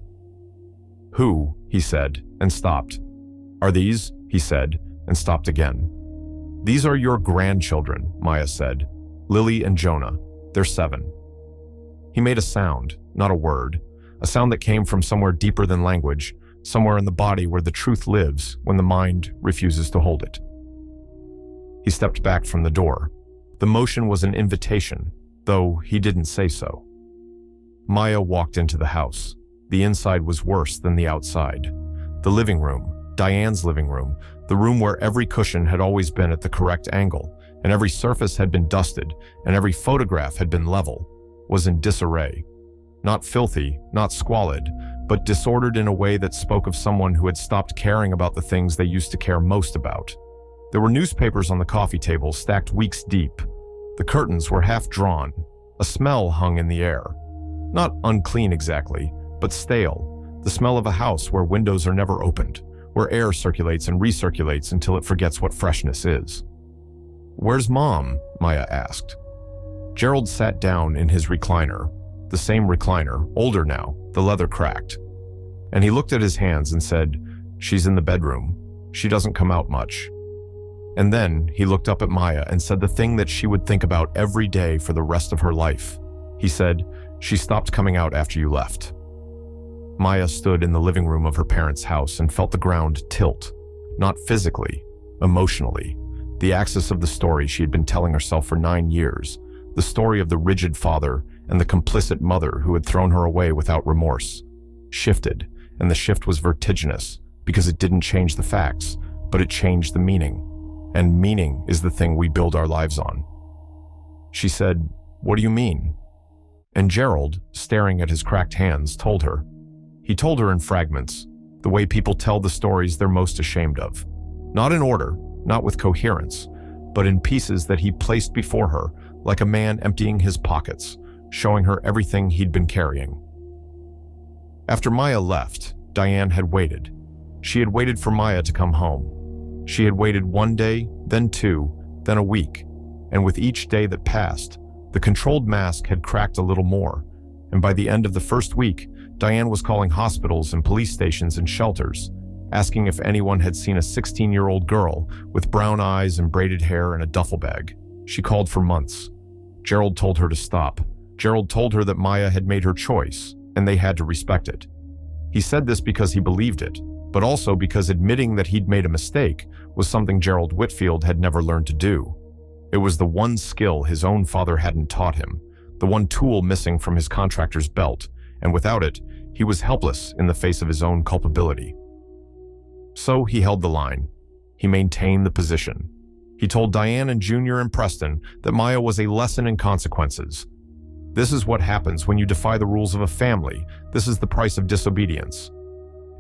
"Who?" he said, and stopped. "Are these?" he said, and stopped again. "These are your grandchildren," Maya said. "Lily and Jonah. They're 7. He made a sound, not a word, a sound that came from somewhere deeper than language, somewhere in the body where the truth lives when the mind refuses to hold it. He stepped back from the door. The motion was an invitation, though he didn't say so. Maya walked into the house. The inside was worse than the outside. The living room, Diane's living room, the room where every cushion had always been at the correct angle, and every surface had been dusted, and every photograph had been level, was in disarray. Not filthy, not squalid, but disordered in a way that spoke of someone who had stopped caring about the things they used to care most about. There were newspapers on the coffee table stacked weeks deep. The curtains were half drawn. A smell hung in the air. Not unclean exactly, but stale. The smell of a house where windows are never opened, where air circulates and recirculates until it forgets what freshness is. "Where's Mom?" Maya asked. Gerald sat down in his recliner, the same recliner, older now, the leather cracked. And he looked at his hands and said, "She's in the bedroom. She doesn't come out much." And then he looked up at Maya and said the thing that she would think about every day for the rest of her life. He said, "She stopped coming out after you left." Maya stood in the living room of her parents' house and felt the ground tilt, not physically, emotionally. The axis of the story she had been telling herself for 9 years, the story of the rigid father and the complicit mother who had thrown her away without remorse, shifted, and the shift was vertiginous because it didn't change the facts, but it changed the meaning. And meaning is the thing we build our lives on. She said, "What do you mean?" And Gerald, staring at his cracked hands, told her. He told her in fragments, the way people tell the stories they're most ashamed of. Not in order, not with coherence, but in pieces that he placed before her, like a man emptying his pockets, showing her everything he'd been carrying. After Maya left, Diane had waited. She had waited for Maya to come home. She had waited 1 day, then 2, then a week, and with each day that passed, the controlled mask had cracked a little more, and by the end of the first week, Diane was calling hospitals and police stations and shelters, asking if anyone had seen a 16-year-old girl with brown eyes and braided hair and a duffel bag. She called for months. Gerald told her to stop. Gerald told her that Maya had made her choice, and they had to respect it. He said this because he believed it, but also because admitting that he'd made a mistake was something Gerald Whitfield had never learned to do. It was the one skill his own father hadn't taught him, the one tool missing from his contractor's belt, and without it, he was helpless in the face of his own culpability. So he held the line. He maintained the position. He told Diane and Junior and Preston that Maya was a lesson in consequences. This is what happens when you defy the rules of a family. This is the price of disobedience.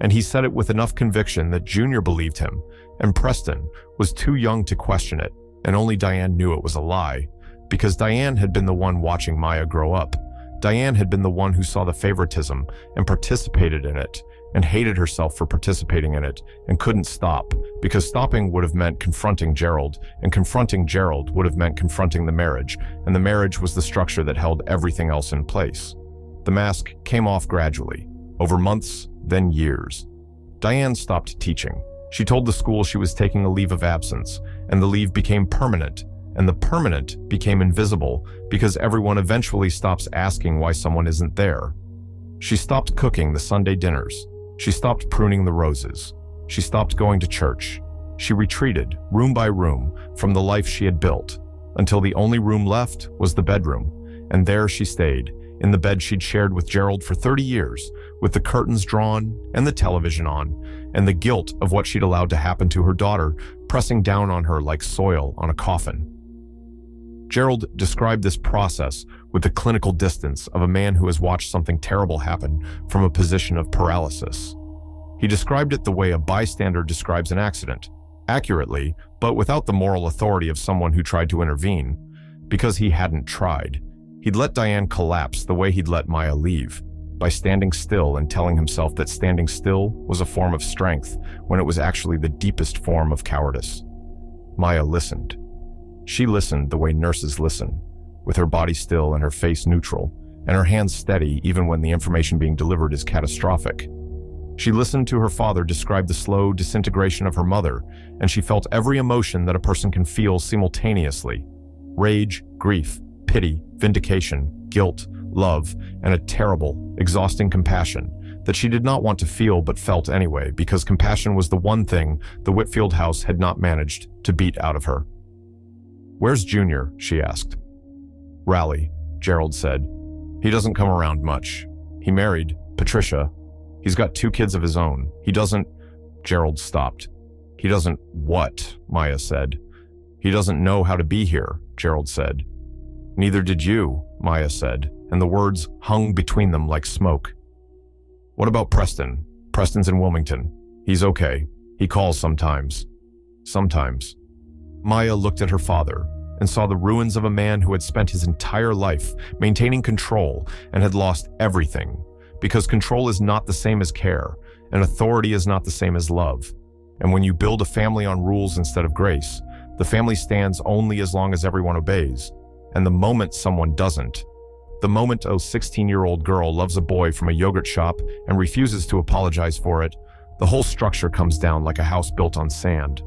And he said it with enough conviction that Junior believed him, and Preston was too young to question it, and only Diane knew it was a lie, because Diane had been the one watching Maya grow up. Diane had been the one who saw the favoritism and participated in it, and hated herself for participating in it, and couldn't stop, because stopping would have meant confronting Gerald, and confronting Gerald would have meant confronting the marriage, and the marriage was the structure that held everything else in place. The mask came off gradually, over months, then years. Diane stopped teaching. She told the school she was taking a leave of absence, and the leave became permanent, and the permanent became invisible because everyone eventually stops asking why someone isn't there. She stopped cooking the Sunday dinners. She stopped pruning the roses. She stopped going to church. She retreated, room by room, from the life she had built, until the only room left was the bedroom, and there she stayed, in the bed she'd shared with Gerald for 30 years, with the curtains drawn and the television on, and the guilt of what she'd allowed to happen to her daughter pressing down on her like soil on a coffin. Gerald described this process with the clinical distance of a man who has watched something terrible happen from a position of paralysis. He described it the way a bystander describes an accident, accurately, but without the moral authority of someone who tried to intervene, because he hadn't tried. He'd let Diane collapse the way he'd let Maya leave, by standing still and telling himself that standing still was a form of strength when it was actually the deepest form of cowardice. Maya listened. She listened the way nurses listen, with her body still and her face neutral, and her hands steady even when the information being delivered is catastrophic. She listened to her father describe the slow disintegration of her mother, and she felt every emotion that a person can feel simultaneously: rage, grief, pity, vindication, guilt, love, and a terrible, exhausting compassion that she did not want to feel but felt anyway, because compassion was the one thing the Whitfield house had not managed to beat out of her. "Where's Junior?" she asked. "Rally," Gerald said. "He doesn't come around much. He married Patricia. He's got 2 kids of his own. He doesn't—" Gerald stopped. "He doesn't what?" Maya said. "He doesn't know how to be here," Gerald said. "Neither did you," Maya said, and the words hung between them like smoke. "What about Preston? Preston's in Wilmington. He's okay. He calls sometimes." "Sometimes." Maya looked at her father and saw the ruins of a man who had spent his entire life maintaining control and had lost everything, because control is not the same as care, and authority is not the same as love. And when you build a family on rules instead of grace, the family stands only as long as everyone obeys. And the moment someone doesn't, the moment a 16-year-old girl loves a boy from a yogurt shop and refuses to apologize for it, the whole structure comes down like a house built on sand.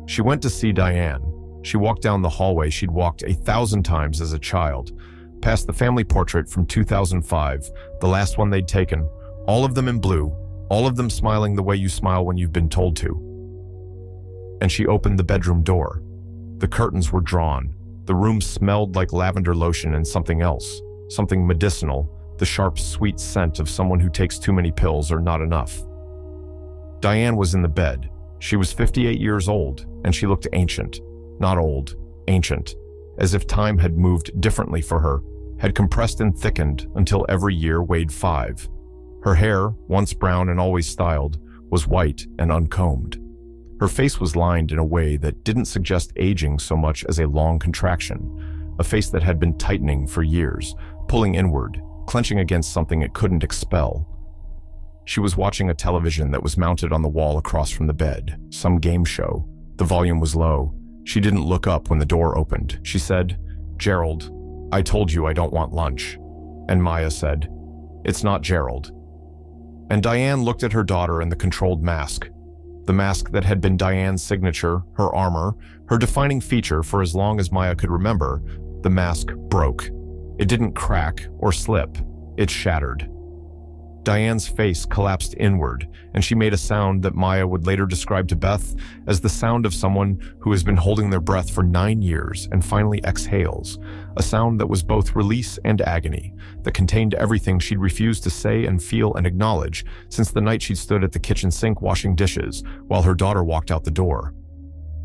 She went to see Diane. She walked down the hallway she'd walked 1,000 times as a child, past the family portrait from 2005, the last one they'd taken, all of them in blue, all of them smiling the way you smile when you've been told to. And she opened the bedroom door. The curtains were drawn. The room smelled like lavender lotion and something else, something medicinal, the sharp, sweet scent of someone who takes too many pills or not enough. Diane was in the bed. She was 58 years old, and she looked ancient. Not old, ancient, as if time had moved differently for her, had compressed and thickened until every year weighed 5. Her hair, once brown and always styled, was white and uncombed. Her face was lined in a way that didn't suggest aging so much as a long contraction, a face that had been tightening for years, pulling inward, clenching against something it couldn't expel. She was watching a television that was mounted on the wall across from the bed, some game show. The volume was low. She didn't look up when the door opened. She said, "Gerald, I told you I don't want lunch." And Maya said, "It's not Gerald." And Diane looked at her daughter in the controlled mask. The mask that had been Diane's signature, her armor, her defining feature for as long as Maya could remember. The mask broke. It didn't crack or slip. It shattered. Diane's face collapsed inward, and she made a sound that Maya would later describe to Beth as the sound of someone who has been holding their breath for 9 years and finally exhales, a sound that was both release and agony, that contained everything she'd refused to say and feel and acknowledge since the night she'd stood at the kitchen sink washing dishes while her daughter walked out the door.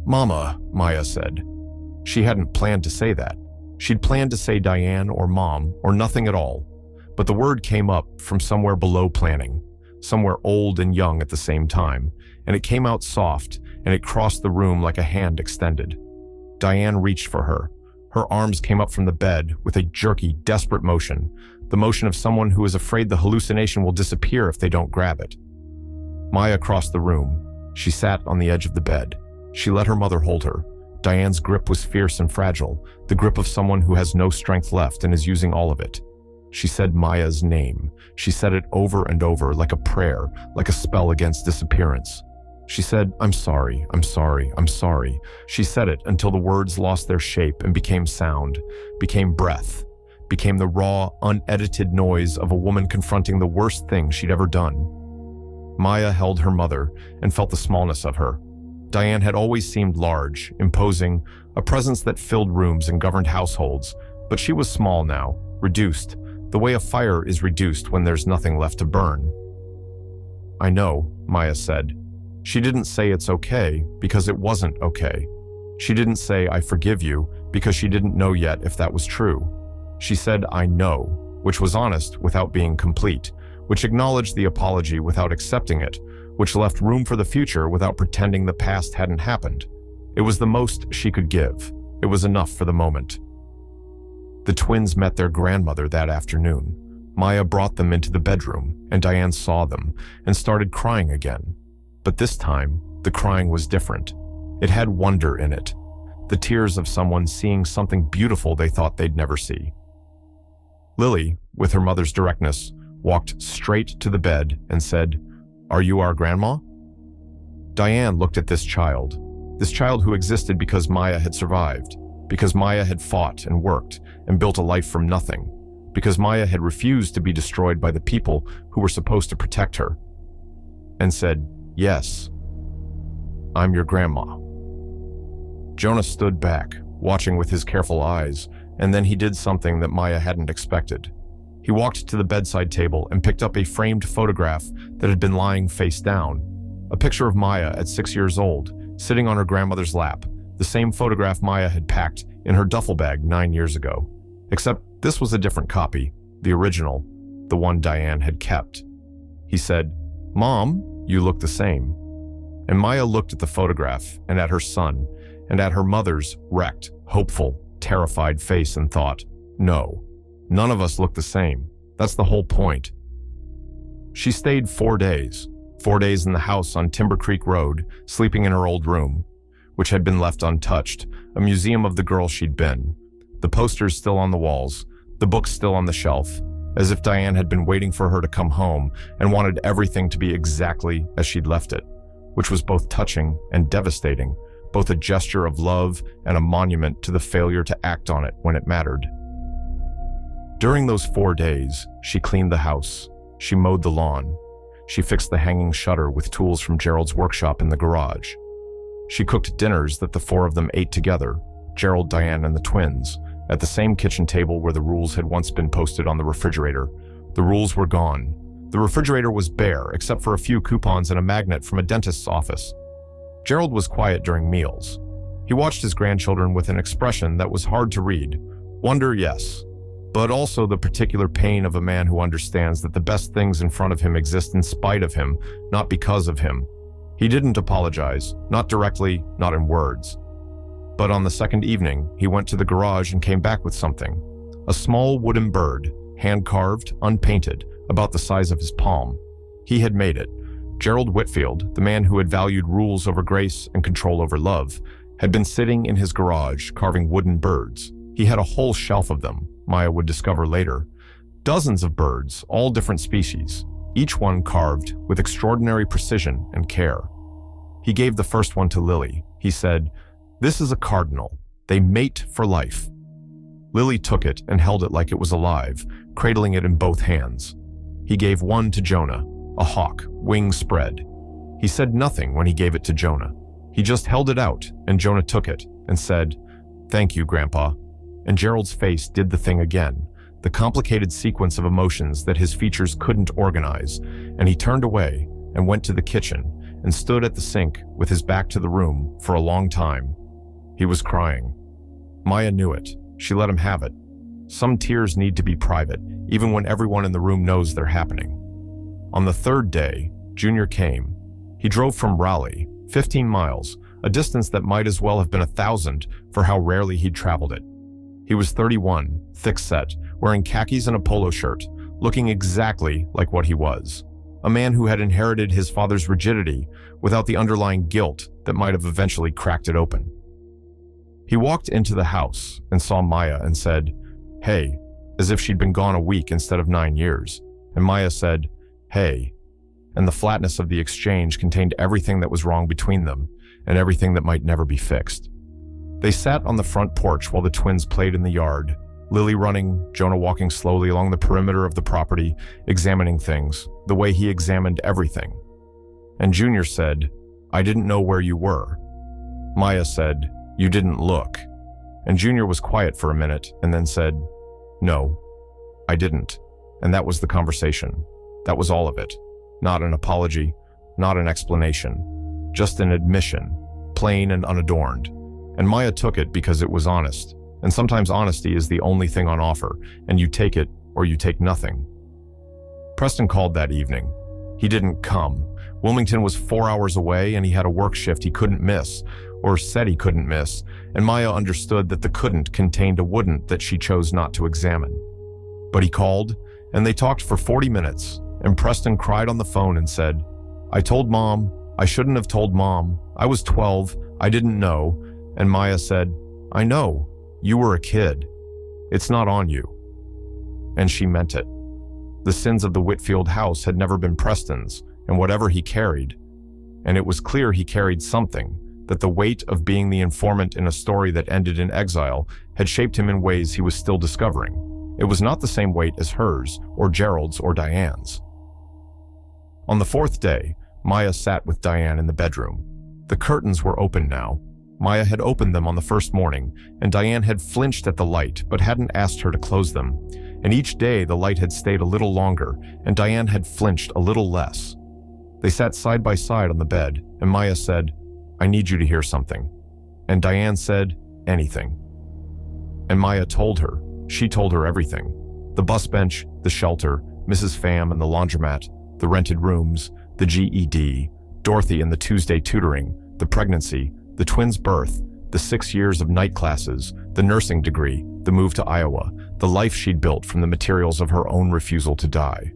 "Mama," Maya said. She hadn't planned to say that. She'd planned to say Diane or Mom or nothing at all. But the word came up from somewhere below planning, somewhere old and young at the same time, and it came out soft, and it crossed the room like a hand extended. Diane reached for her. Her arms came up from the bed with a jerky, desperate motion, the motion of someone who is afraid the hallucination will disappear if they don't grab it. Maya crossed the room. She sat on the edge of the bed. She let her mother hold her. Diane's grip was fierce and fragile, the grip of someone who has no strength left and is using all of it. She said Maya's name. She said it over and over like a prayer, like a spell against disappearance. She said, "I'm sorry, I'm sorry, I'm sorry." She said it until the words lost their shape and became sound, became breath, became the raw, unedited noise of a woman confronting the worst thing she'd ever done. Maya held her mother and felt the smallness of her. Diane had always seemed large, imposing, a presence that filled rooms and governed households, but she was small now, reduced, the way a fire is reduced when there's nothing left to burn. "I know," Maya said. She didn't say it's okay because it wasn't okay. She didn't say "I forgive you" because she didn't know yet if that was true. She said "I know," which was honest without being complete, which acknowledged the apology without accepting it, which left room for the future without pretending the past hadn't happened. It was the most she could give. It was enough for the moment. The twins met their grandmother that afternoon. Maya brought them into the bedroom, and Diane saw them and started crying again. But this time, the crying was different. It had wonder in it, the tears of someone seeing something beautiful they thought they'd never see. Lily, with her mother's directness, walked straight to the bed and said, "Are you our grandma?" Diane looked at this child who existed because Maya had survived, because Maya had fought and worked and built a life from nothing, because Maya had refused to be destroyed by the people who were supposed to protect her, and said, "Yes, I'm your grandma." Jonah stood back, watching with his careful eyes, and then he did something that Maya hadn't expected. He walked to the bedside table and picked up a framed photograph that had been lying face down. A picture of Maya at 6 years old, sitting on her grandmother's lap, the same photograph Maya had packed in her duffel bag 9 years ago. Except this was a different copy, the original, the one Diane had kept. He said, "Mom, you look the same." And Maya looked at the photograph and at her son and at her mother's wrecked, hopeful, terrified face and thought, "No, none of us look the same. That's the whole point." She stayed 4 days. 4 days in the house on Timber Creek Road, sleeping in her old room, which had been left untouched, a museum of the girl she'd been. The posters still on the walls, the books still on the shelf, as if Diane had been waiting for her to come home and wanted everything to be exactly as she'd left it, which was both touching and devastating, both a gesture of love and a monument to the failure to act on it when it mattered. During those 4 days, she cleaned the house, she mowed the lawn, she fixed the hanging shutter with tools from Gerald's workshop in the garage. She cooked dinners that the 4 of them ate together, Gerald, Diane, and the twins, at the same kitchen table where the rules had once been posted on the refrigerator. The rules were gone. The refrigerator was bare, except for a few coupons and a magnet from a dentist's office. Gerald was quiet during meals. He watched his grandchildren with an expression that was hard to read. Wonder, yes, but also the particular pain of a man who understands that the best things in front of him exist in spite of him, not because of him. He didn't apologize, not directly, not in words. But on the second evening, he went to the garage and came back with something. A small wooden bird, hand-carved, unpainted, about the size of his palm. He had made it. Gerald Whitfield, the man who had valued rules over grace and control over love, had been sitting in his garage carving wooden birds. He had a whole shelf of them, Maya would discover later. Dozens of birds, all different species, each one carved with extraordinary precision and care. He gave the first one to Lily. He said, "This is a cardinal. They mate for life." Lily took it and held it like it was alive, cradling it in both hands. He gave one to Jonah, a hawk, wings spread. He said nothing when he gave it to Jonah. He just held it out, and Jonah took it and said, "Thank you, Grandpa." And Gerald's face did the thing again, the complicated sequence of emotions that his features couldn't organize, and he turned away and went to the kitchen and stood at the sink with his back to the room for a long time. He was crying. Maya knew it. She let him have it. Some tears need to be private, even when everyone in the room knows they're happening. On the third day, Junior came. He drove from Raleigh, 15 miles, a distance that might as well have been 1,000 for how rarely he'd traveled it. He was 31, thick-set, wearing khakis and a polo shirt, looking exactly like what he was. A man who had inherited his father's rigidity without the underlying guilt that might have eventually cracked it open. He walked into the house and saw Maya and said, "Hey," as if she'd been gone a week instead of 9 years. And Maya said, "Hey." And the flatness of the exchange contained everything that was wrong between them and everything that might never be fixed. They sat on the front porch while the twins played in the yard, Lily running, Jonah walking slowly along the perimeter of the property, examining things, the way he examined everything. And Junior said, "I didn't know where you were." Maya said, "You didn't look." And Junior was quiet for a minute and then said, "No, I didn't." And that was the conversation. That was all of it. Not an apology, not an explanation, just an admission, plain and unadorned. And Maya took it because it was honest. And sometimes honesty is the only thing on offer, and you take it or you take nothing. Preston called that evening. He didn't come. Wilmington was 4 hours away and he had a work shift he couldn't miss, or said he couldn't miss, and Maya understood that the couldn't contained a wouldn't that she chose not to examine. But he called, and they talked for 40 minutes, and Preston cried on the phone and said, "I told Mom. I shouldn't have told Mom. I was 12. I didn't know." And Maya said, "I know. You were a kid. It's not on you." And she meant it. The sins of the Whitfield house had never been Preston's, and whatever he carried, and it was clear he carried something, that the weight of being the informant in a story that ended in exile had shaped him in ways he was still discovering. It was not the same weight as hers, or Gerald's, or Diane's. On the fourth day, Maya sat with Diane in the bedroom. The curtains were open now. Maya had opened them on the first morning, and Diane had flinched at the light, but hadn't asked her to close them. And each day the light had stayed a little longer, and Diane had flinched a little less. They sat side by side on the bed, and Maya said, "I need you to hear something." And Diane said, "Anything." And Maya told her. She told her everything. The bus bench, the shelter, Mrs. Pham and the laundromat, the rented rooms, the GED, Dorothy and the Tuesday tutoring, the pregnancy, the twins' birth, the 6 years of night classes, the nursing degree, the move to Iowa, the life she'd built from the materials of her own refusal to die.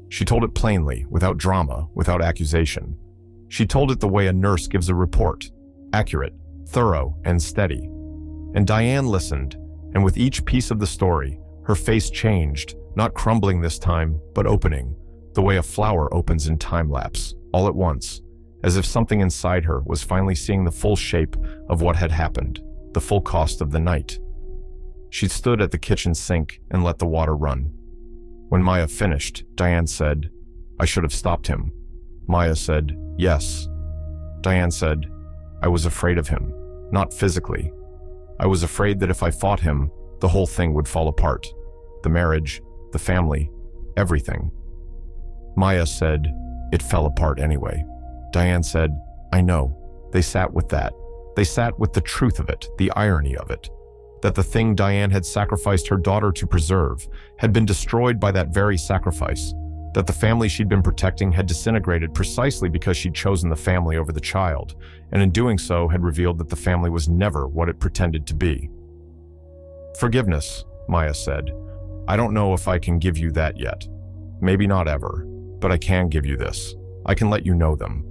She told it plainly, without drama, without accusation. She told it the way a nurse gives a report, accurate, thorough, and steady. And Diane listened, and with each piece of the story, her face changed, not crumbling this time, but opening, the way a flower opens in time-lapse, all at once, as if something inside her was finally seeing the full shape of what had happened, the full cost of the night. She stood at the kitchen sink and let the water run. When Maya finished, Diane said, "I should have stopped him." Maya said, "Yes." Diane said, "I was afraid of him, not physically. I was afraid that if I fought him, the whole thing would fall apart. The marriage, the family, everything." Maya said, "It fell apart anyway." Diane said, "I know." They sat with that. They sat with the truth of it, the irony of it. That the thing Diane had sacrificed her daughter to preserve had been destroyed by that very sacrifice. That the family she'd been protecting had disintegrated precisely because she'd chosen the family over the child, and in doing so had revealed that the family was never what it pretended to be. "Forgiveness," Maya said. "I don't know if I can give you that yet. Maybe not ever, but I can give you this. I can let you know them."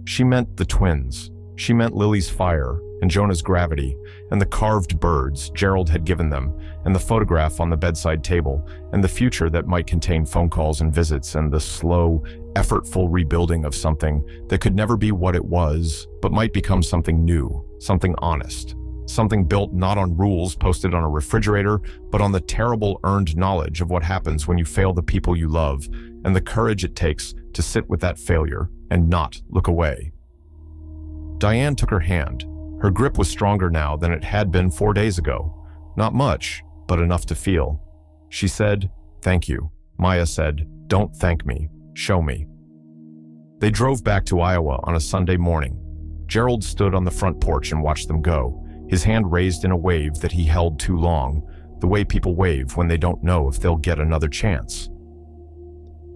She meant the twins. She meant Lily's fire, and Jonah's gravity, and the carved birds Gerald had given them, and the photograph on the bedside table, and the future that might contain phone calls and visits, and the slow, effortful rebuilding of something that could never be what it was, but might become something new, something honest, something built not on rules posted on a refrigerator, but on the terrible earned knowledge of what happens when you fail the people you love, and the courage it takes to sit with that failure and not look away. Diane took her hand. Her grip was stronger now than it had been 4 days ago. Not much, but enough to feel. She said, "Thank you." Maya said, "Don't thank me. Show me." They drove back to Iowa on a Sunday morning. Gerald stood on the front porch and watched them go, his hand raised in a wave that he held too long, the way people wave when they don't know if they'll get another chance.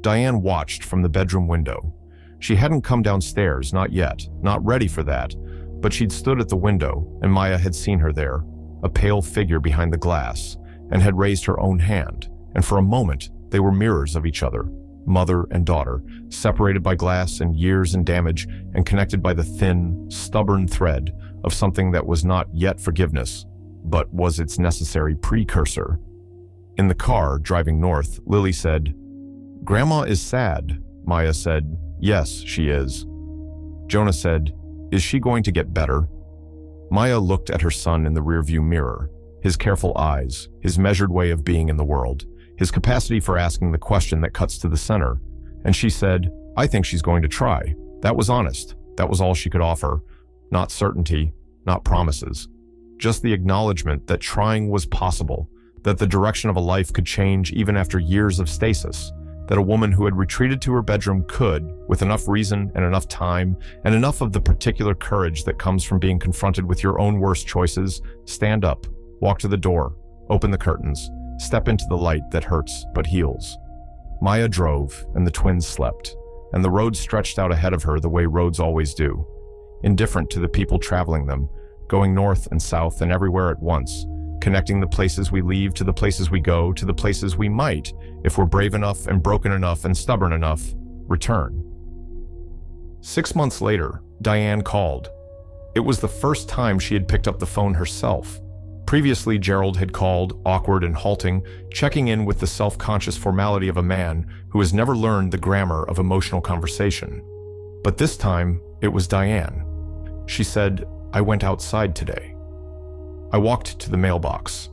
Diane watched from the bedroom window. She hadn't come downstairs, not yet, not ready for that, but she'd stood at the window, and Maya had seen her there, a pale figure behind the glass, and had raised her own hand, and for a moment they were mirrors of each other, mother and daughter, separated by glass and years and damage, and connected by the thin, stubborn thread of something that was not yet forgiveness, but was its necessary precursor. In the car, driving north, Lily said, "Grandma is sad." Maya said, "Yes, she is." Jonah said, "Is she going to get better?" Maya looked at her son in the rearview mirror, his careful eyes, his measured way of being in the world, his capacity for asking the question that cuts to the center, and she said, "I think she's going to try. That was honest. That was all she could offer. Not certainty, not promises. Just the acknowledgement that trying was possible, that the direction of a life could change even after years of stasis, that a woman who had retreated to her bedroom could, with enough reason and enough time, and enough of the particular courage that comes from being confronted with your own worst choices, stand up, walk to the door, open the curtains, step into the light that hurts but heals. Maya drove, and the twins slept, and the road stretched out ahead of her the way roads always do, indifferent to the people traveling them, going north and south and everywhere at once, connecting the places we leave to the places we go to the places we might, if we're brave enough and broken enough and stubborn enough, return. 6 months later, Diane called. It was the first time she had picked up the phone herself. Previously, Gerald had called, awkward and halting, checking in with the self-conscious formality of a man who has never learned the grammar of emotional conversation. But this time, it was Diane. She said, "I went outside today." I walked to the mailbox.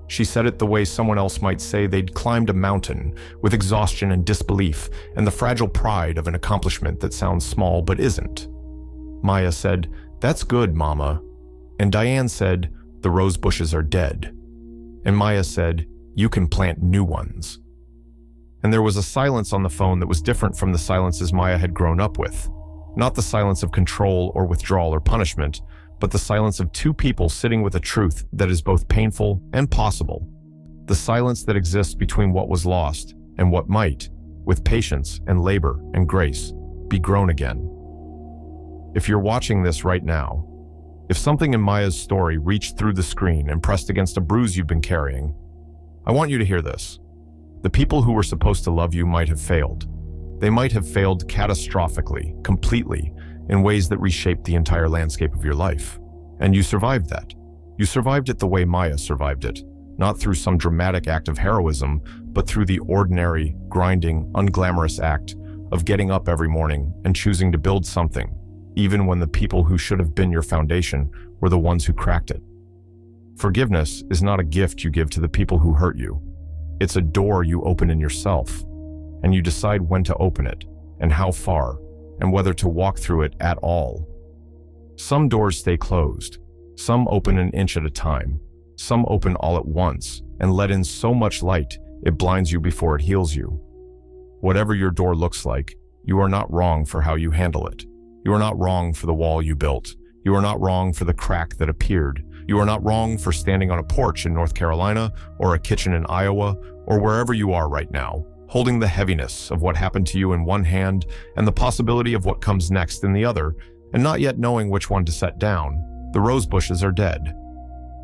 She said it the way someone else might say they'd climbed a mountain, with exhaustion and disbelief and the fragile pride of an accomplishment that sounds small but isn't. Maya said, "That's good, Mama." And Diane said, "The rose bushes are dead." And Maya said, "You can plant new ones." And there was a silence on the phone that was different from the silences Maya had grown up with. Not the silence of control or withdrawal or punishment, but the silence of two people sitting with a truth that is both painful and possible. The silence that exists between what was lost and what might, with patience and labor and grace, be grown again. If you're watching this right now, if something in Maya's story reached through the screen and pressed against a bruise you've been carrying, I want you to hear this. The people who were supposed to love you might have failed. They might have failed catastrophically, completely, in ways that reshaped the entire landscape of your life. And you survived that. You survived it the way Maya survived it, not through some dramatic act of heroism, but through the ordinary, grinding, unglamorous act of getting up every morning and choosing to build something, even when the people who should have been your foundation were the ones who cracked it. Forgiveness is not a gift you give to the people who hurt you. It's a door you open in yourself, and you decide when to open it, and how far, and whether to walk through it at all. Some doors stay closed. Some open an inch at a time. Some open all at once and let in so much light it blinds you before it heals you. Whatever your door looks like, you are not wrong for how you handle it. You are not wrong for the wall you built. You are not wrong for the crack that appeared. You are not wrong for standing on a porch in North Carolina or a kitchen in Iowa or wherever you are right now, holding the heaviness of what happened to you in one hand and the possibility of what comes next in the other, and not yet knowing which one to set down. The rose bushes are dead.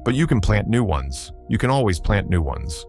But you can plant new ones. You can always plant new ones.